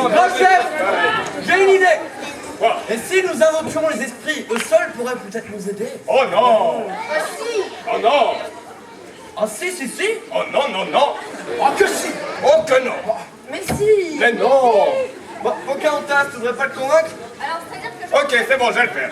Grand chef, j'ai une idée. Quoi? Et si nous invoquions les esprits, eux seuls pourraient peut-être nous aider? Oh non! Ah si! Oh non! Ah si. Oh non. Oh que si. Oh que non! Mais si! Mais non! Bon, Pocahontas, tu devrais pas le convaincre? Alors, c'est-à-dire que je... Ok, c'est bon, je vais le faire.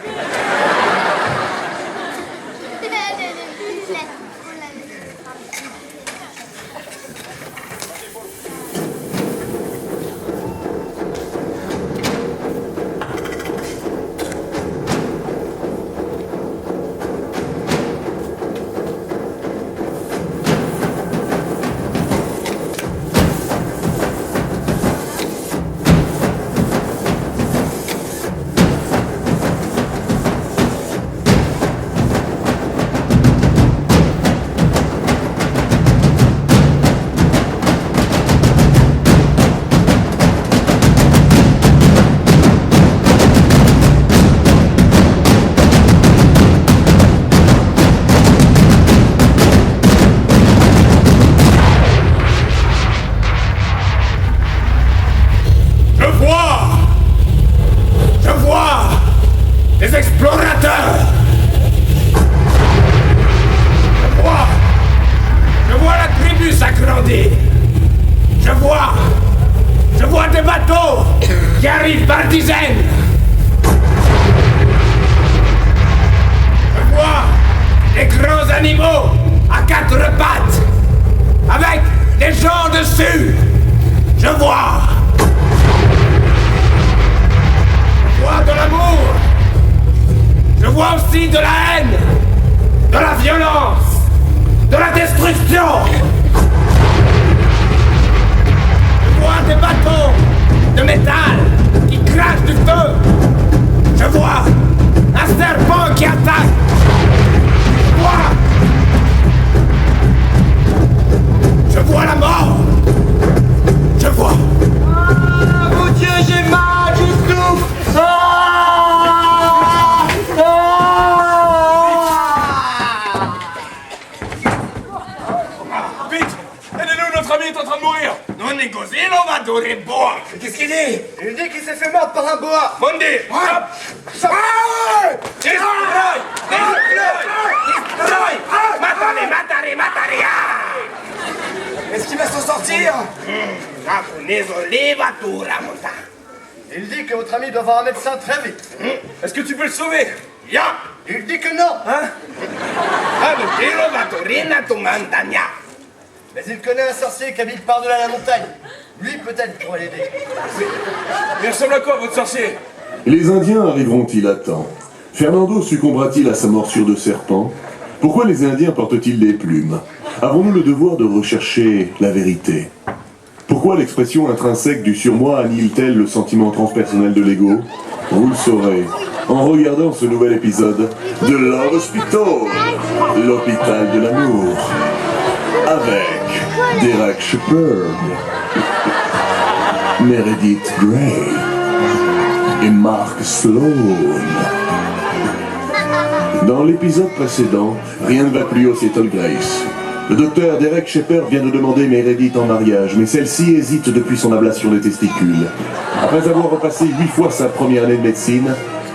haine, de la violence, de la destruction. Je vois des bâtons de métal qui crachent du feu. Je vois un serpent qui attaque. Je vois la mort. Je vois. Ah, mon Dieu, j'ai mal, je souffre. Vite, aidez-nous, notre ami est en train de mourir. Non négocier, on va donner boire. Qu'est-ce qu'il dit? Il dit qu'il s'est fait mordre par un boa. Mondi, Est-ce qu'il va s'en sortir? Il dit que votre ami doit voir un médecin très vite. Est-ce que tu peux le sauver? Il dit que non. Mais il connaît un sorcier qui habite par-delà la montagne. Lui peut-être pourrait l'aider. Il ressemble à quoi, votre sorcier? Les Indiens arriveront-ils à temps? Fernando succombera-t-il à sa morsure de serpent? Pourquoi les Indiens portent-ils des plumes? Avons-nous le devoir de rechercher la vérité? Pourquoi l'expression intrinsèque du surmoi annihile-t-elle le sentiment transpersonnel de l'ego? Vous le saurez en regardant ce nouvel épisode de Love Hospital, l'hôpital de l'amour, avec Derek Shepherd, Meredith Grey et Mark Sloan. Dans l'épisode précédent, rien ne va plus au Seattle Grace. Le docteur Derek Shepherd vient de demander Meredith en mariage, mais celle-ci hésite depuis son ablation des testicules. Après avoir repassé 8 fois sa première année de médecine,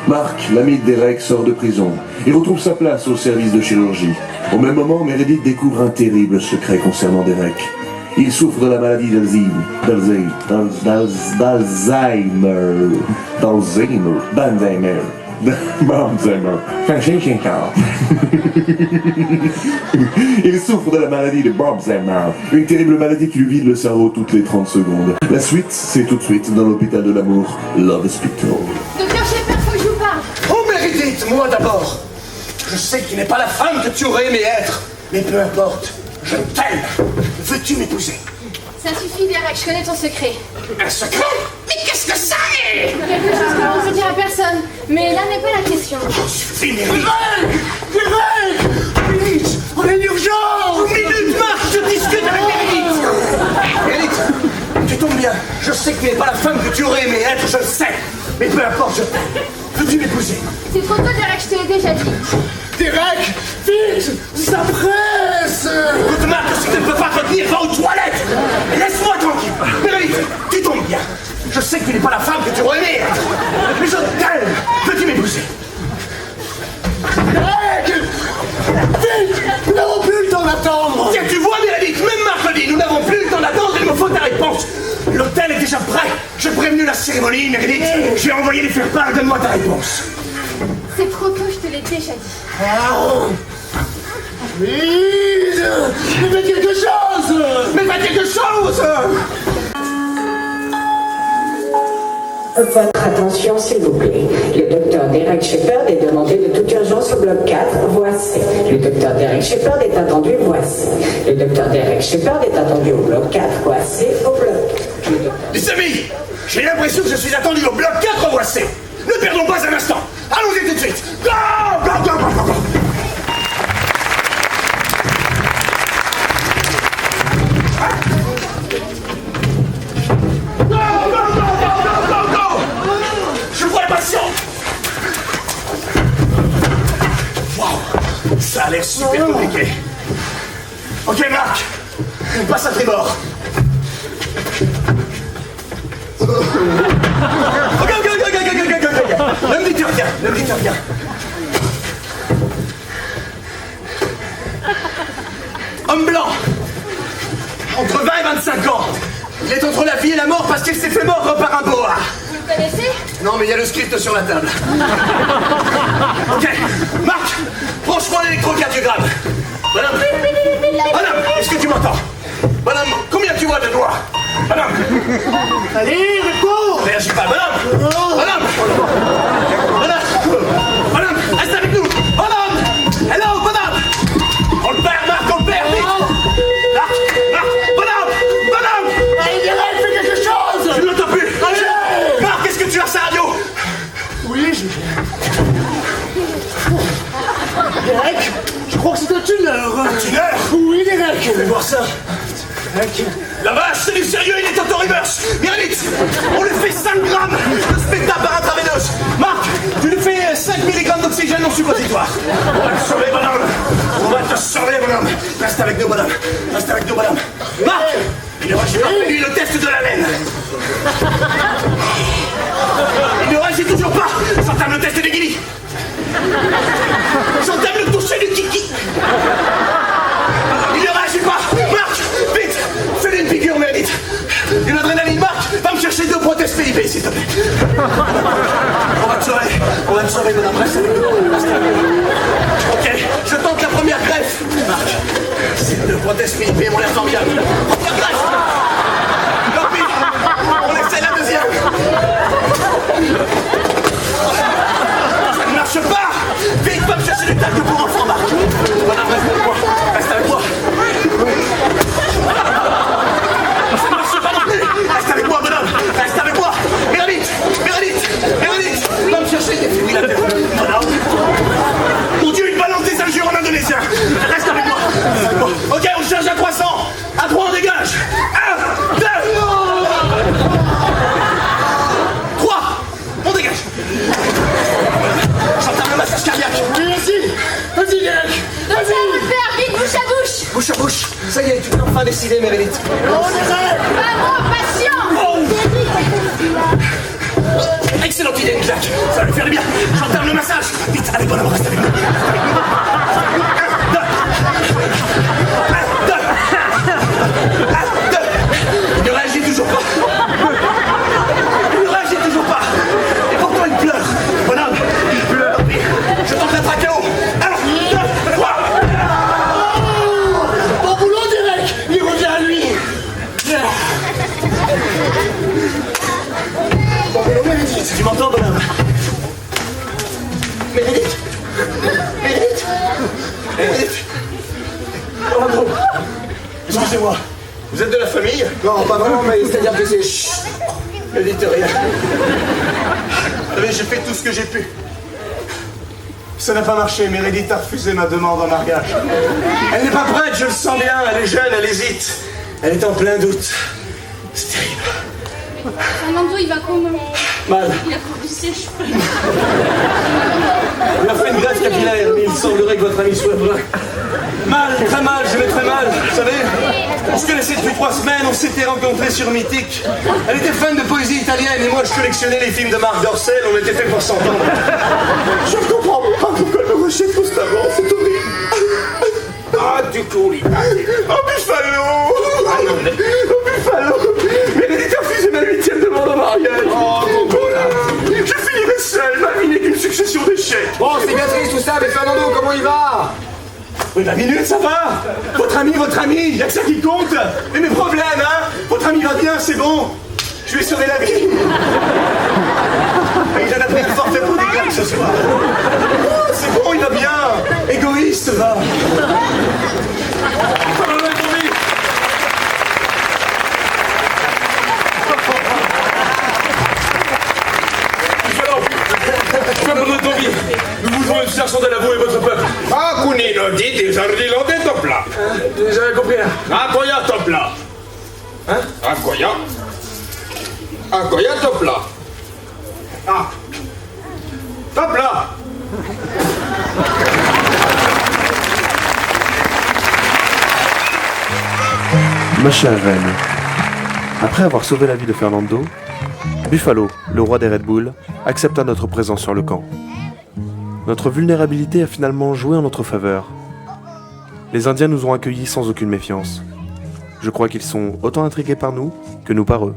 Mark, l'ami de Derek, sort de prison et retrouve sa place au service de chirurgie. Au même moment, Meredith découvre un terrible secret concernant Derek. Il souffre de la maladie d'Alzheimer. Il souffre de la maladie de Alzheimer, une terrible maladie qui lui vide le cerveau toutes les 30 secondes. La suite, c'est tout de suite dans l'hôpital de l'amour, Love Hospital. Docteur Shepherd, faut que je vous parle. Oh, Meredith, moi d'abord. Je sais qu'il n'est pas la femme que tu aurais aimé être, mais peu importe, je t'aime. Veux-tu m'épouser? Ça suffit, Derek, je connais ton secret. Un secret? Mais qu'est-ce que ça est? Quelque chose que l'on ne peut dire à personne. Mais là n'est pas la question. Derek! Vite! On est en urgence! Une minute, Marc, je discute avec Meredith! Meredith, tu tombes bien. Je sais que tu n'es pas la femme que tu aurais aimé être, je le sais. Mais peu importe, je t'aime. Veux-tu m'épouser? C'est trop tôt, Derek, je te l'ai déjà dit. Derek! Vite! Ça presse! Écoute, Marc, si tu ne peux pas te retenir, va aux toilettes! Et laisse-moi tranquille! Meredith, tu tombes bien. Je sais que tu n'es pas la femme que tu aurais aimé être. Mais je t'aime! Veux-tu m'épouser? Derek! Vite! Nous n'avons plus le temps d'attendre! Tiens, tu vois, Meredith, même Marc le dit, nous n'avons plus le temps d'attendre, il me faut ta réponse! L'hôtel est déjà prêt! J'ai prévenu la cérémonie, Meredith! J'ai envoyé les faire-part, donne-moi ta réponse! C'est trop tôt, je te l'ai déjà dit. Ah. Vite! Mais faites quelque chose! Mais faites quelque chose! Votre attention, s'il vous plaît. Le docteur Derek Shepherd est demandé de toute urgence au bloc 4, voie C. Le docteur Derek Shepherd est attendu, voie C. Le docteur Derek Shepherd est attendu au bloc 4, voie C, au bloc. Les amis, j'ai l'impression que je suis attendu au bloc 4, voie C. Ne perdons pas un instant. Allons-y tout de suite. Go! Go, go, go, go, go. Ça a l'air super compliqué. Ok, Marc, passe à tribord. Ok. Ne me dites rien, ne me dites rien. Homme blanc, entre 20 et 25 ans. Il est entre la vie et la mort parce qu'il s'est fait mordre par un boa. Vous le connaissez? Non, mais il y a le script sur la table. Ok, Marc, branche-moi l'électrocardiogramme. Madame, est-ce que tu m'entends? Madame, combien tu vois de doigts? Madame. Allez, réponds. Réagis pas, madame. Madame, reste avec nous. Madame. Derek, je crois que c'est un tunnel. Un tunnel? Oui, Derek. Je vais voir ça. Derek. La vache, c'est du sérieux, il est auto-reverse. Bien vite, on lui fait 5 grammes de spectacle par intraveineuse. Marc, tu lui fais 5 mg d'oxygène non suppositoire. On va te sauver, bonhomme. On va te sauver, bonhomme. Reste avec nous, bonhomme. Reste avec nous, bonhomme. Marc, il ne réagit pas fait lui le test de la laine. Il ne réagit toujours pas. J'entame le test des guilis. J'entame le toucher du kiki. Il ne réagit pas. Marc, vite, fais-lui une piqûre, Meredith. Une adrénaline, Marc, va me chercher 2 prothèses PIP, s'il te plaît. On va te sauver, madame, reste avec nous. Ok, je tente la première greffe. Marc, ces 2 prothèses PIP m'ont l'air formidables. Première greffe. Tant pis, on essaie la deuxième. Ça ne marche pas. Vite, va me chercher du tacle pour enfants, Marc. Madame, reste avec moi. Reste avec moi. Ça ne marche pas non plus. Reste avec moi, bonhomme. Reste avec moi. Meredith, va me chercher des défibrillateurs. Bonhomme. Mon Dieu, il balance des injures en indonésien. Reste avec moi. Ok, on charge à 300. À 3, on dégage. 1, 2, 3. On dégage. J'entame le massage cardiaque. Oui, vas-y, Derek. Vas-y, faire vite, bouche à bouche. Bouche à bouche. Ça y est, tu peux enfin décider, Meredith. Oh, Derek. Maman, patient. Excellente idée, Jack. Ça va lui faire du bien. J'entame le massage. Vite, allez, bonhomme, reste avec nous. 1, 2. 1, 2. Il ne réagit toujours pas. Il ne réagit toujours pas. Et pourtant, il pleure. Bonhomme, il pleure. Je tente la trachéo. 1, 2, 3. Bon boulot, Derek. Il revient à lui. Bon boulot, Meredith. Tu m'entends, bonhomme? Meredith. Pardon. Excusez-moi. Vous êtes de la famille? Non, pas vraiment, mais c'est-à-dire que c'est... Chut. Ne dites rien. Vous savez, j'ai fait tout ce que j'ai pu. Ça n'a pas marché, Meredith a refusé ma demande en mariage. Elle n'est pas prête, je le sens bien. Elle est jeune, elle hésite. Elle est en plein doute. C'est terrible. Fernando, il va comment? Mal. Il a couru ses cheveux. On a fait une greffe capillaire, mais il semblerait que votre ami soit vrai. Mal, très mal, je vais très mal. Vous savez, on se connaissait depuis 3 semaines, on s'était rencontrés sur Mythique. Elle était fan de poésie italienne et moi je collectionnais les films de Marc Dorcel, on était fait pour s'entendre. Je ne comprends pas pourquoi elle me rejette constamment, c'est horrible. Ah, du coup, oh, Buffalo! Oh, Buffalo! Meredith a refusé ma 8e demande en mariage. Oh, je finirai seul, ma vie n'est qu'une succession d'échecs. Bon, c'est bien triste tout ça, mais Fernando, comment il va? Oui, la minute, ça va. Votre ami, y'a que ça qui compte. Et mes problèmes, hein. Votre ami va bien, c'est bon. Je lui ai sauvé la vie. Et il en a pris un forfait pour des glaces ce soir. Oh, c'est bon, il va bien. Égoïste, va. Nous vous jouons une chanson de vous et votre peuple. Ah, Cunino, dit des jardins de topla. J'avais compris, là. Akoya topla. Hein? Akoya topla. Ah. Topla. Ma chère reine, après avoir sauvé la vie de Fernando, Buffalo, le roi des Red Bull, accepta notre présence sur le camp. Notre vulnérabilité a finalement joué en notre faveur. Les Indiens nous ont accueillis sans aucune méfiance. Je crois qu'ils sont autant intrigués par nous que nous par eux.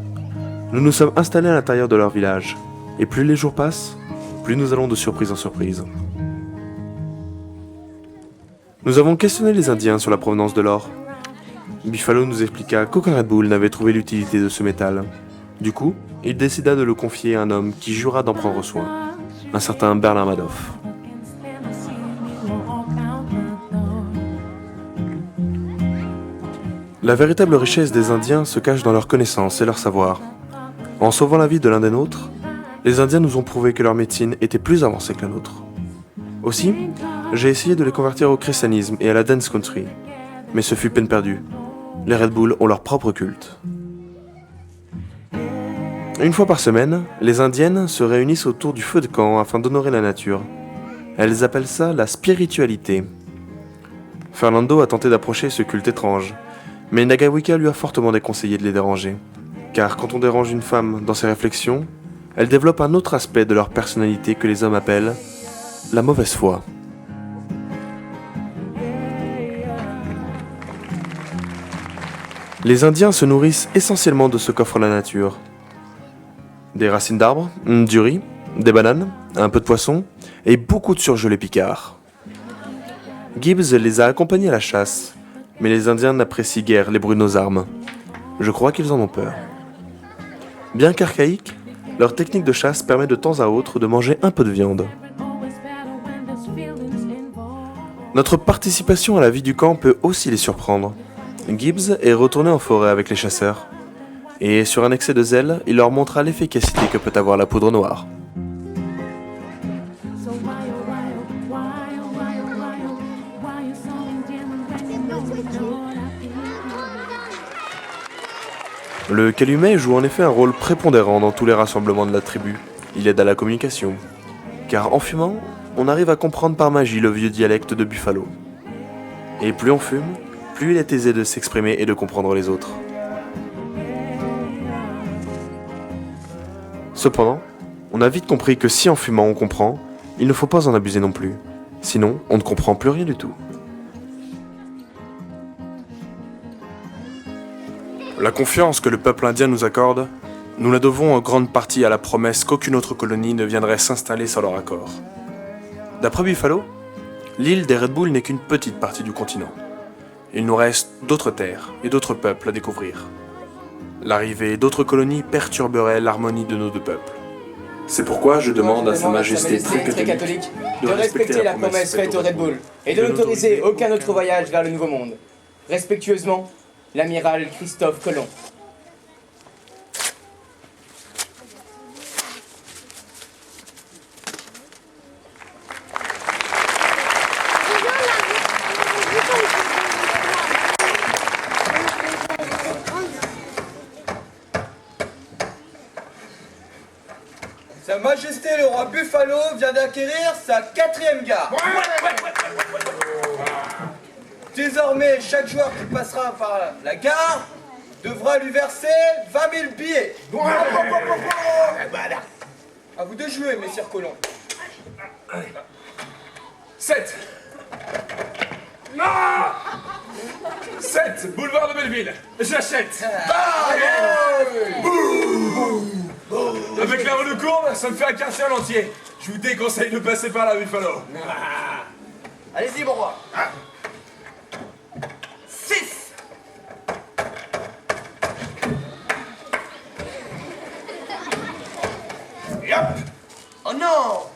Nous nous sommes installés à l'intérieur de leur village, et plus les jours passent, plus nous allons de surprise en surprise. Nous avons questionné les Indiens sur la provenance de l'or. Buffalo nous expliqua qu'aucun Red Bull n'avait trouvé l'utilité de ce métal. Du coup, il décida de le confier à un homme qui jura d'en prendre soin, un certain Berlin Madoff. La véritable richesse des Indiens se cache dans leur connaissance et leur savoir. En sauvant la vie de l'un des nôtres, les Indiens nous ont prouvé que leur médecine était plus avancée que la nôtre. Aussi, j'ai essayé de les convertir au christianisme et à la dance country. Mais ce fut peine perdue. Les Red Bull ont leur propre culte. Une fois par semaine, les Indiennes se réunissent autour du feu de camp afin d'honorer la nature. Elles appellent ça la spiritualité. Fernando a tenté d'approcher ce culte étrange, mais Nagawika lui a fortement déconseillé de les déranger. Car quand on dérange une femme dans ses réflexions, elle développe un autre aspect de leur personnalité que les hommes appellent la mauvaise foi. Les Indiens se nourrissent essentiellement de ce qu'offre la nature. Des racines d'arbres, du riz, des bananes, un peu de poisson et beaucoup de surgelés picards. Gibbs les a accompagnés à la chasse, mais les Indiens n'apprécient guère les brunes aux armes. Je crois qu'ils en ont peur. Bien qu'archaïque, leur technique de chasse permet de temps à autre de manger un peu de viande. Notre participation à la vie du camp peut aussi les surprendre. Gibbs est retourné en forêt avec les chasseurs, et sur un excès de zèle, il leur montra l'efficacité que peut avoir la poudre noire. Le calumet joue en effet un rôle prépondérant dans tous les rassemblements de la tribu. Il aide à la communication, car en fumant, on arrive à comprendre par magie le vieux dialecte de Buffalo. Et plus on fume, plus il est aisé de s'exprimer et de comprendre les autres. Cependant, on a vite compris que si en fumant on comprend, il ne faut pas en abuser non plus. Sinon, on ne comprend plus rien du tout. La confiance que le peuple indien nous accorde, nous la devons en grande partie à la promesse qu'aucune autre colonie ne viendrait s'installer sans leur accord. D'après Buffalo, l'île des Red Bull n'est qu'une petite partie du continent. Il nous reste d'autres terres et d'autres peuples à découvrir. L'arrivée d'autres colonies perturberait l'harmonie de nos deux peuples. C'est pourquoi je demande à Sa Majesté très catholique de respecter la promesse faite aux Red Bull et de n'autoriser aucun autre voyage vers le Nouveau Monde. Respectueusement, l'amiral Christophe Colomb. Sa Majesté le roi Buffalo vient d'acquérir sa 4e gare. Désormais, chaque joueur qui passera par la gare devra lui verser 20 000 billets. À vous de jouer, messieurs Colomb. 7. 7, boulevard de Belleville. J'achète. Avec la rue de courbe, ça me fait un quartier en entier. Je vous déconseille de passer par la Buffalo. Allez-y, mon roi. 6. Et hop. Oh non.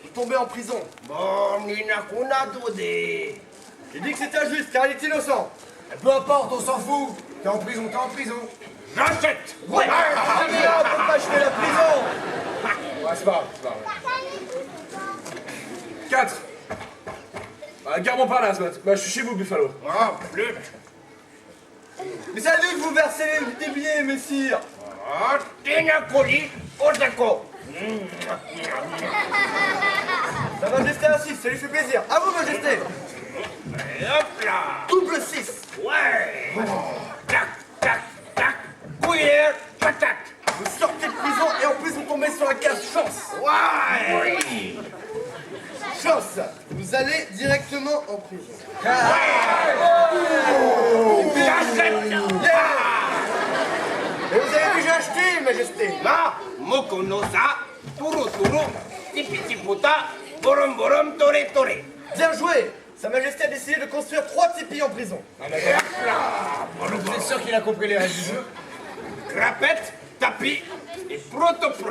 Vous tombez en prison. Bon, Ninakuna Dodé. J'ai dit que c'était injuste, car il est innocent. Peu importe, on s'en fout. T'es en prison, t'es en prison. J'achète. Ouais. Allez, on peut pas acheter la prison. Ouais, c'est pas grave, c'est pas grave. 4. Gare Montparnasse, je suis chez vous, Buffalo. Ah, plus. Mais c'est à nous que vous versez des billets, messire. Ah, Tinakoli, Osako. Sa Majesté insiste, ça lui fait plaisir. À vous, Majesté. Et hop là. Double 6. Ouais. Tac, tac, tac. Cuillère, patate. Vous sortez de prison et en plus vous tombez sur la case chance. Ouais. Oui. Chance, vous allez directement en prison. Et vous avez déjà acheté, Majesté. Là, Mokonosa, Turu Turu, Tipitiputa, Borom Borom, Tore Tore. Bien joué. Sa Majesté a décidé de construire 3 tipis en prison. Vous êtes sûr qu'il a compris les règles du jeu? Crapette, tapis et protoprot.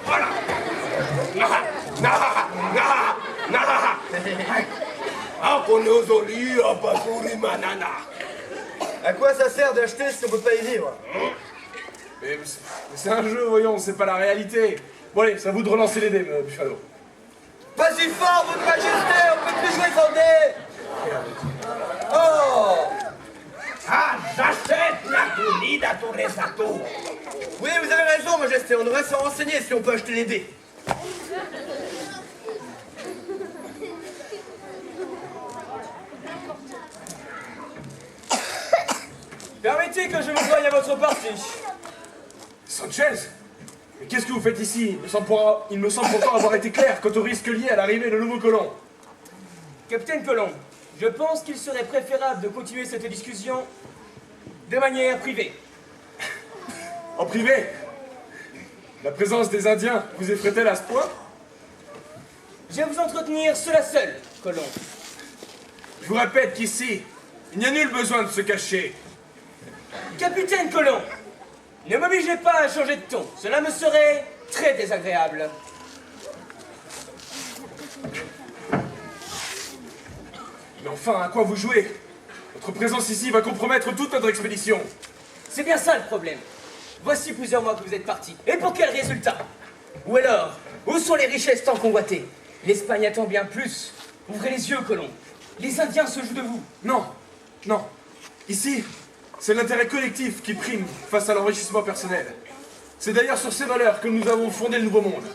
Voilà. À quoi ça sert d'acheter si on peut pas y vivre? Mais c'est un jeu, voyons, c'est pas la réalité. Bon allez, c'est à vous de relancer les dés, Buffalo. Pas si fort, votre majesté, on peut plus jouer sans dés. Oh. Ah, j'achète la comida tout resato. Oui, vous avez raison, majesté, on devrait se renseigner si on peut acheter les dés. Permettez que je me joigne à votre partie. Sanchez, mais qu'est-ce que vous faites ici? Il me semble pourtant avoir été clair quant au risque lié à l'arrivée de nouveaux colons. Capitaine Colomb, je pense qu'il serait préférable de continuer cette discussion de manière privée. En privé? La présence des Indiens vous effraie-t-elle à ce point? Je vais vous entretenir cela seul, Colomb. Je vous répète qu'ici, il n'y a nul besoin de se cacher. Capitaine Colomb, ne m'obligez pas à changer de ton. Cela me serait très désagréable. Mais enfin, à quoi vous jouez? Votre présence ici va compromettre toute notre expédition. C'est bien ça le problème. Voici plusieurs mois que vous êtes partis. Et pour quel résultat? Ou alors, où sont les richesses tant convoitées? L'Espagne attend bien plus. Ouvrez les yeux, Colomb. Les Indiens se jouent de vous. Non, non. Ici, c'est l'intérêt collectif qui prime face à l'enrichissement personnel. C'est d'ailleurs sur ces valeurs que nous avons fondé le Nouveau Monde.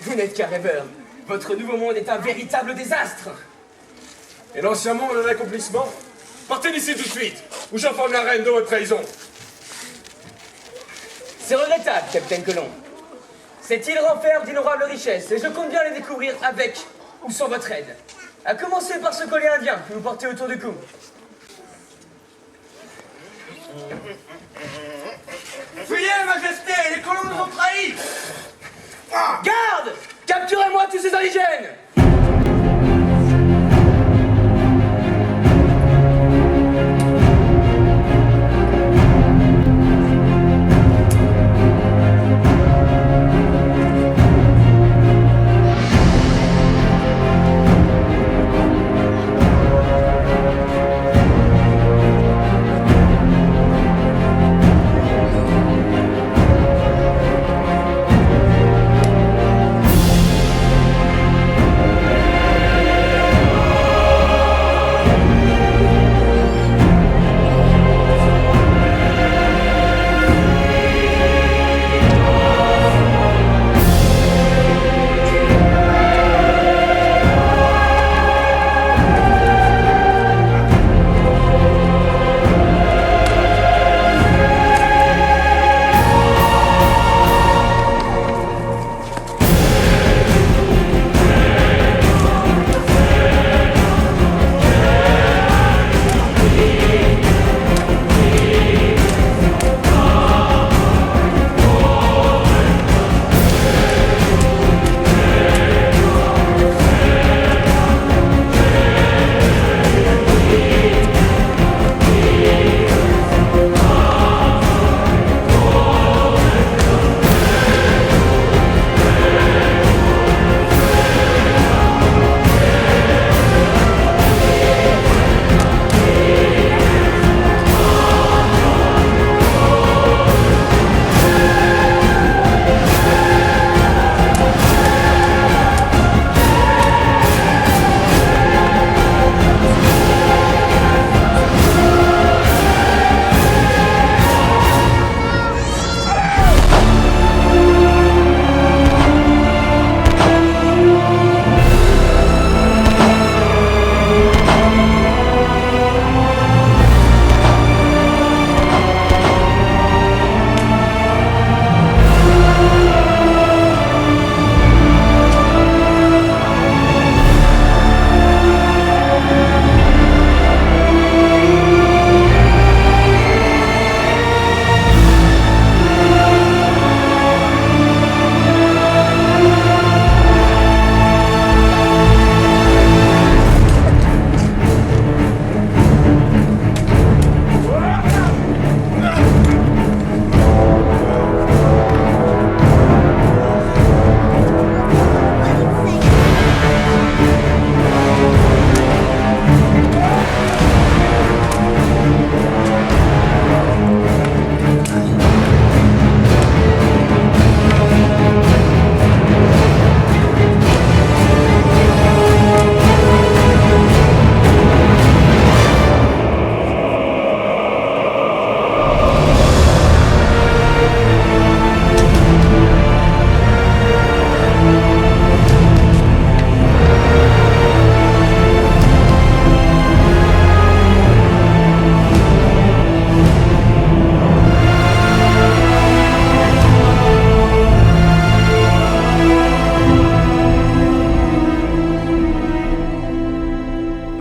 Vous n'êtes qu'un rêveur. Votre Nouveau Monde est un véritable désastre. Et l'ancien monde a un accomplissement? Partez d'ici tout de suite, ou j'informe la reine de votre trahison. C'est regrettable, Capitaine Colomb. Cette île renferme d'innombrables richesses, et je compte bien les découvrir avec ou sans votre aide. À commencer par ce collier indien que vous portez autour du cou. Fuyez, majesté, les colons nous ont trahis. Garde! Capturez-moi tous ces indigènes!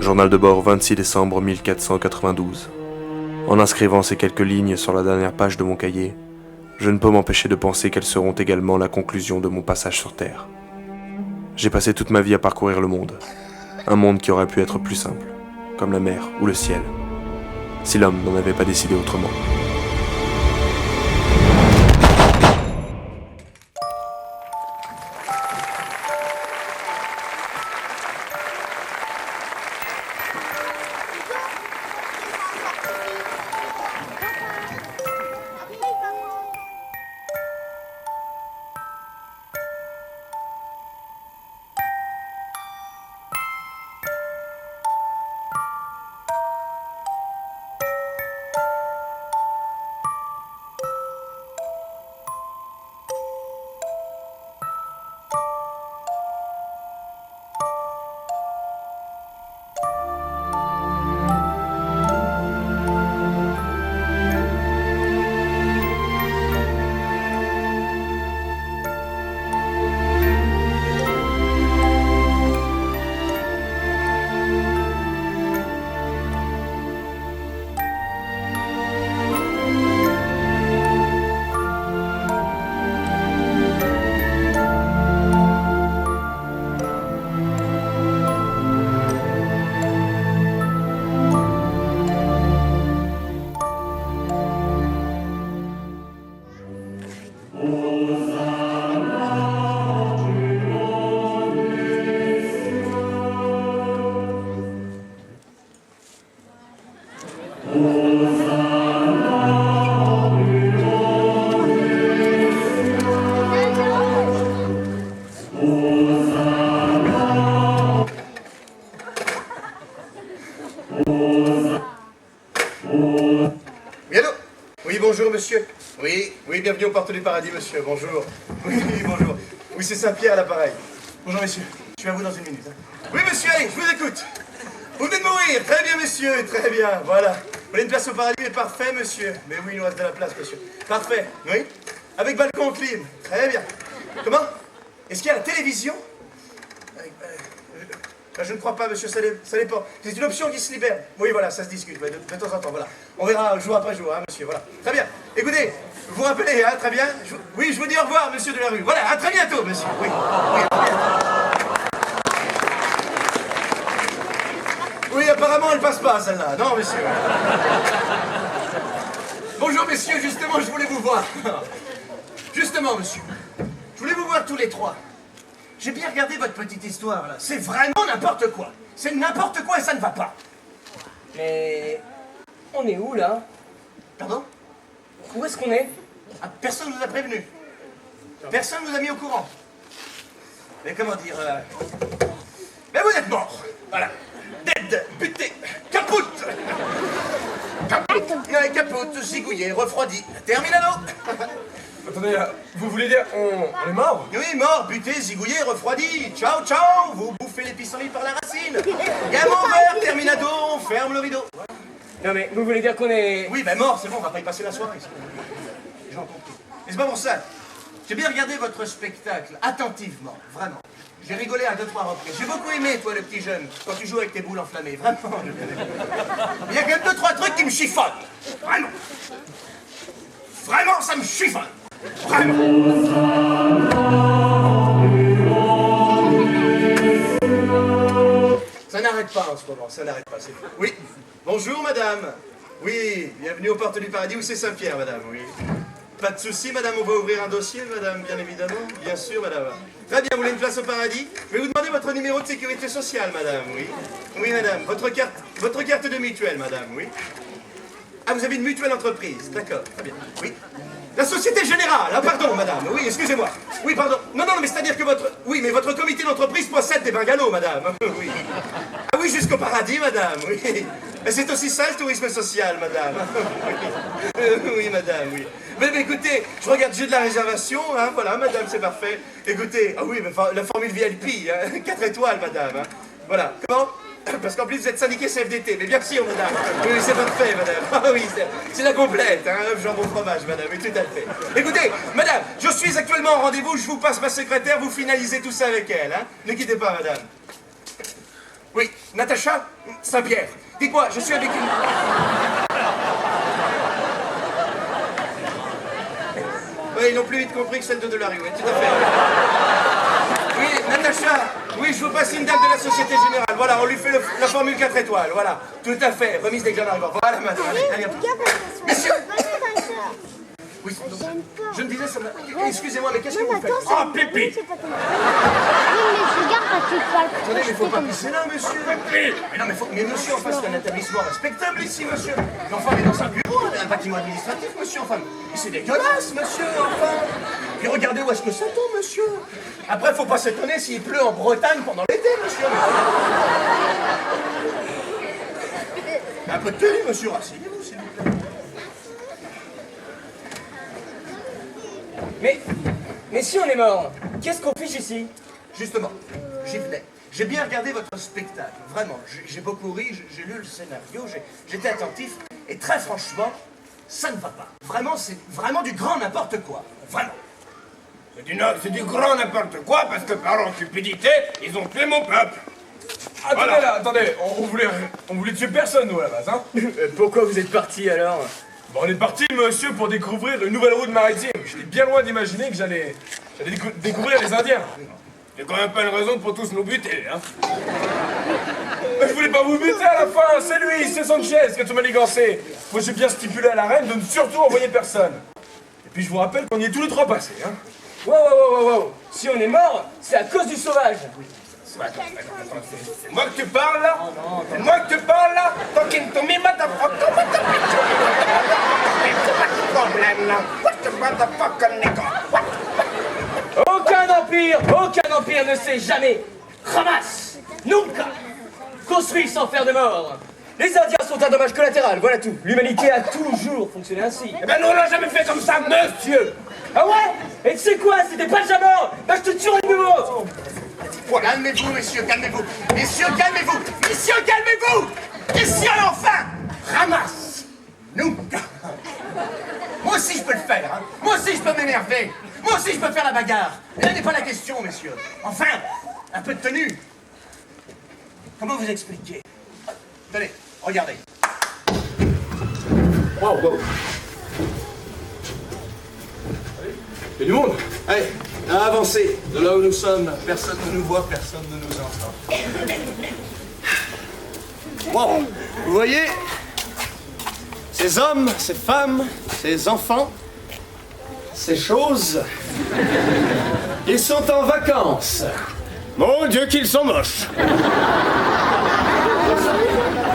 Journal de bord 26 décembre 1492. En inscrivant ces quelques lignes sur la dernière page de mon cahier, je ne peux m'empêcher de penser qu'elles seront également la conclusion de mon passage sur Terre. J'ai passé toute ma vie à parcourir le monde. Un monde qui aurait pu être plus simple, comme la mer ou le ciel, si l'homme n'en avait pas décidé autrement. Bonjour monsieur. Oui, bienvenue aux portes du paradis monsieur, bonjour. Oui, bonjour. Oui, c'est Saint-Pierre à l'appareil. Bonjour messieurs, je suis à vous dans une minute. Oui monsieur, allez, je vous écoute. Vous venez de mourir, très bien messieurs, très bien, voilà. Vous voulez une place au paradis, mais parfait monsieur. Mais oui, il nous reste de la place monsieur. Parfait, oui. Avec balcon clim, très bien. Comment? Est-ce qu'il y a la télévision? Je ne crois pas, monsieur, ça dépend. C'est une option qui se libère. Oui, voilà, ça se discute, de temps en temps, voilà. On verra jour après jour, hein, monsieur, voilà. Très bien. Écoutez, vous vous rappelez, hein, très bien. Oui, je vous dis au revoir, monsieur de la rue. Voilà, à très bientôt, monsieur. Oui, oui, apparemment, elle passe pas, celle-là. Non, monsieur. Bonjour, messieurs, justement, je voulais vous voir. Justement, monsieur. Je voulais vous voir tous les trois. J'ai bien regardé votre petite histoire, là. C'est vraiment n'importe quoi. C'est n'importe quoi et ça ne va pas. Mais... on est où, là? Pardon? Où est-ce qu'on est? Ah, personne ne nous a prévenu. Personne ne nous a mis au courant. Mais comment dire... Mais vous êtes morts. Voilà. Dead, buté, capoute. Capoute, zigouillé, refroidi. Terminado. Attendez, vous voulez dire on est mort? Oui, mort, buté, zigouillé, refroidi. Ciao, ciao. Vous bouffez les pissenlits par la racine. Gamin vert, terminado, on ferme le rideau. Non mais, vous voulez dire qu'on est... Oui, ben mort, c'est bon, on va pas y passer la soirée. J'ai compris. Mais c'est pas pour ça. J'ai bien regardé votre spectacle, attentivement, vraiment. J'ai rigolé à 2-3 reprises. J'ai beaucoup aimé, toi, le petit jeune, quand tu joues avec tes boules enflammées. Vraiment, j'ai bien aimé. Il y a quand même 2-3 trucs qui me chiffonnent. Vraiment. Vraiment, ça me chiffonne. Ça n'arrête pas en ce moment, ça n'arrête pas, c'est fou. Oui, bonjour madame. Oui, bienvenue aux portes du paradis, où c'est Saint-Pierre madame, oui. Pas de souci madame, on va ouvrir un dossier madame, bien évidemment. Bien sûr madame. Très bien, vous voulez une place au paradis? Je vais vous demander votre numéro de sécurité sociale madame, oui. Oui madame, votre carte de mutuelle madame, oui. Ah, vous avez une mutuelle entreprise, d'accord, très bien, oui. La Société Générale, ah pardon madame, oui, excusez-moi. Oui, pardon, non, mais c'est-à-dire que oui, mais votre comité d'entreprise possède des bungalows, madame, oui. Ah oui, jusqu'au paradis, madame, oui. C'est aussi ça le tourisme social, madame. Oui, madame, oui. Mais écoutez, je regarde, j'ai de la réservation, hein, voilà, madame, c'est parfait. Écoutez, ah oui, mais la formule VIP, hein, 4 étoiles, madame, hein. Voilà, comment? Parce qu'en plus vous êtes syndiqué CFDT, mais bien sûr madame. Oui, c'est parfait madame. Ah oui, c'est la complète, hein, jambon fromage madame, oui tout à fait. Écoutez, madame, je suis actuellement en rendez-vous, je vous passe ma secrétaire, vous finalisez tout ça avec elle, hein. Ne quittez pas madame. Oui. Natacha Saint-Pierre. Dites-moi, je suis avec une... Oui, ils n'ont plus vite compris que celle de Delarue, oui, tout à fait. Oui, Natacha, oui, je vous passe une dame de la Société Générale. Voilà, on lui fait la formule 4 étoiles, voilà. Tout à fait, remise des jeunes arrivants. Voilà, madame, allez, messieurs. Oui, donc, je me disais, ça m'a... Excusez-moi, mais qu'est-ce que vous faites? Oh, pipi! Attendez, mais faut pas pisser là, monsieur. Mais non, mais monsieur, enfin, c'est un établissement respectable ici, monsieur. Mais enfin, mais dans un bureau, un bâtiment administratif, monsieur, enfin. Mais c'est dégueulasse, monsieur, enfin. Puis regardez où est-ce que ça tombe, monsieur. Après, faut pas s'étonner s'il pleut en Bretagne pendant l'été, monsieur. Un peu de tenue, monsieur, rasseyez-vous, s'il vous plaît. Mais si on est mort, qu'est-ce qu'on fiche ici? Justement, j'y venais. J'ai bien regardé votre spectacle, vraiment. J'ai beaucoup ri, j'ai lu le scénario, j'étais attentif. Et très franchement, ça ne va pas. Vraiment, c'est vraiment du grand n'importe quoi. Vraiment. C'est du grand n'importe quoi parce que par leur cupidité, ils ont tué mon peuple. Attendez là, attendez, on voulait tuer personne nous à la base, hein. Pourquoi vous êtes parti alors? Bon, on est parti, monsieur, pour découvrir une nouvelle route maritime. J'étais bien loin d'imaginer que j'allais découvrir les Indiens. C'est quand même pas une raison pour tous nous buter, hein. Mais je voulais pas vous buter à la fin, c'est lui, c'est Sanchez qui a tout manigancé. Moi j'ai bien stipulé à la reine de ne surtout envoyer personne. Et puis je vous rappelle qu'on y est tous les trois passés, hein. Wow. Si on est mort, c'est à cause du sauvage. C'est moi que tu parles là? C'est moi que tu parles là? Talking to me, motherfucker, problème là? What the motherfucker, nigga? Aucun empire ne sait jamais, jamás, nunca, construit sans faire de mort. Les Indiens sont un dommage collatéral, voilà tout. L'humanité a toujours fonctionné ainsi. Eh ben nous on l'a jamais fait comme ça, monsieur. Ah ouais? Et tu sais quoi, si t'es pas déjà mort, bah je te tuerai de nouveau. Calmez-vous, messieurs, calmez-vous. Messieurs, calmez-vous. Messieurs, calmez-vous. Messieurs, enfin, ramasse. Nous. Moi aussi, je peux le faire. Hein. Moi aussi, je peux m'énerver. Moi aussi, je peux faire la bagarre. Et là n'est pas la question, messieurs. Enfin, un peu de tenue. Comment vous expliquer? Tenez, regardez. Wow. Il y a du monde. Allez, avancez. De là où nous sommes, personne ne nous voit, personne ne nous entend. Bon, vous voyez, ces hommes, ces femmes, ces enfants, ces choses, ils sont en vacances. Mon Dieu qu'ils sont moches.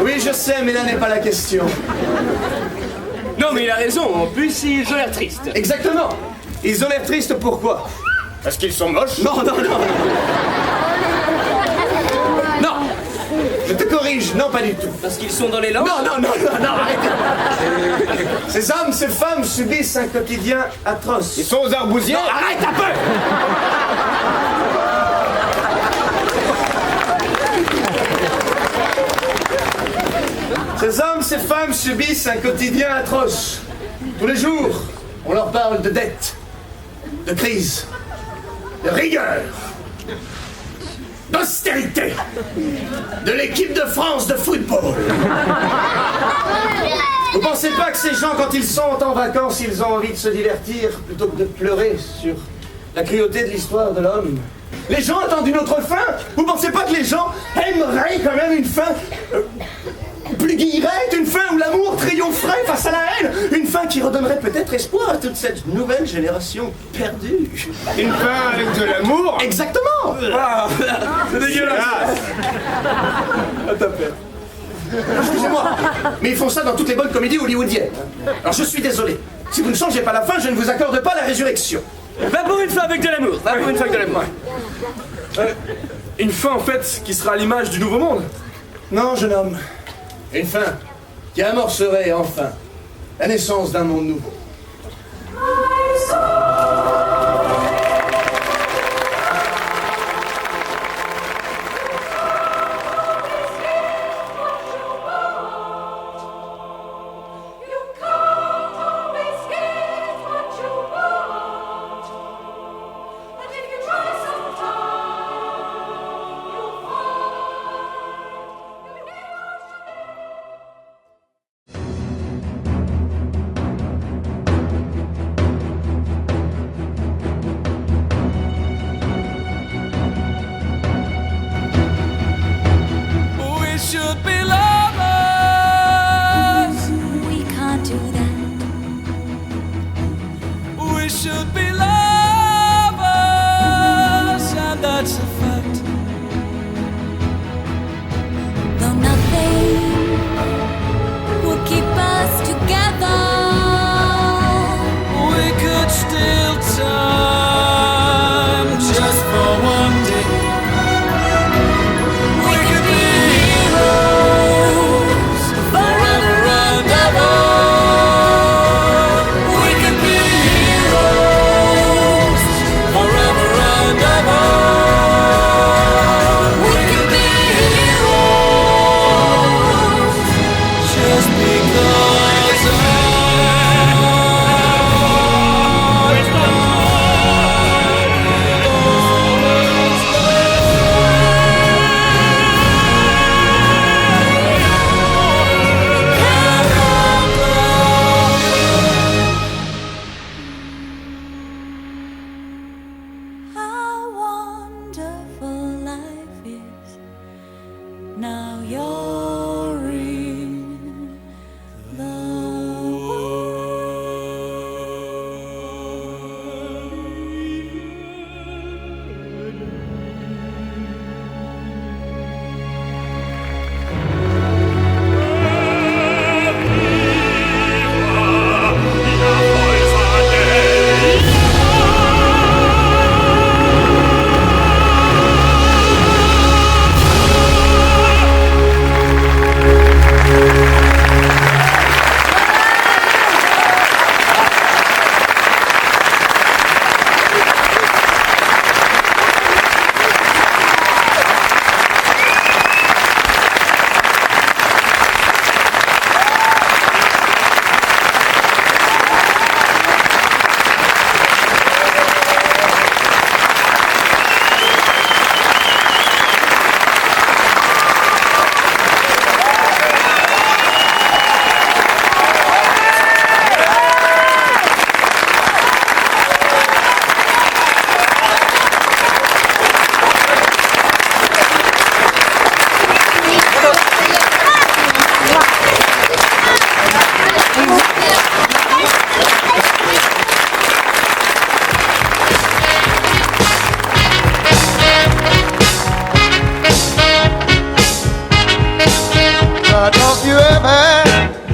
Oui, je sais, mais là n'est pas la question. Non, mais il a raison, en plus, ils ont l'air tristes. Exactement. Ils ont l'air tristes, pourquoi? Parce qu'ils sont moches? Non. Non. Je te corrige, non, pas du tout. Parce qu'ils sont dans les langues? Non, arrêtez. Ces hommes, ces femmes subissent un quotidien atroce. Ils sont aux arbousiers? Non, arrête un peu. Ces hommes, ces femmes subissent un quotidien atroce. Tous les jours, on leur parle de dette, de crise, de rigueur, d'austérité, de l'équipe de France de football. Vous pensez pas que ces gens, quand ils sont en vacances, ils ont envie de se divertir plutôt que de pleurer sur la cruauté de l'histoire de l'homme? Les gens attendent une autre fin. Vous pensez pas que les gens aimeraient quand même une fin plus guillerette, une fin où l'amour triompherait face à la haine, une fin qui redonnerait peut-être espoir à toute cette nouvelle génération perdue. Une fin avec de l'amour? Exactement. Ah, c'est dégueulasse. Excusez-moi, mais ils font ça dans toutes les bonnes comédies hollywoodiennes. Alors je suis désolé. Si vous ne changez pas la fin, je ne vous accorde pas la résurrection. Va pour une fin avec de l'amour. Une fin en fait qui sera à l'image du nouveau monde. Non, jeune homme. Une fin qui amorcerait enfin la naissance d'un monde nouveau. Now you're in the Don't you ever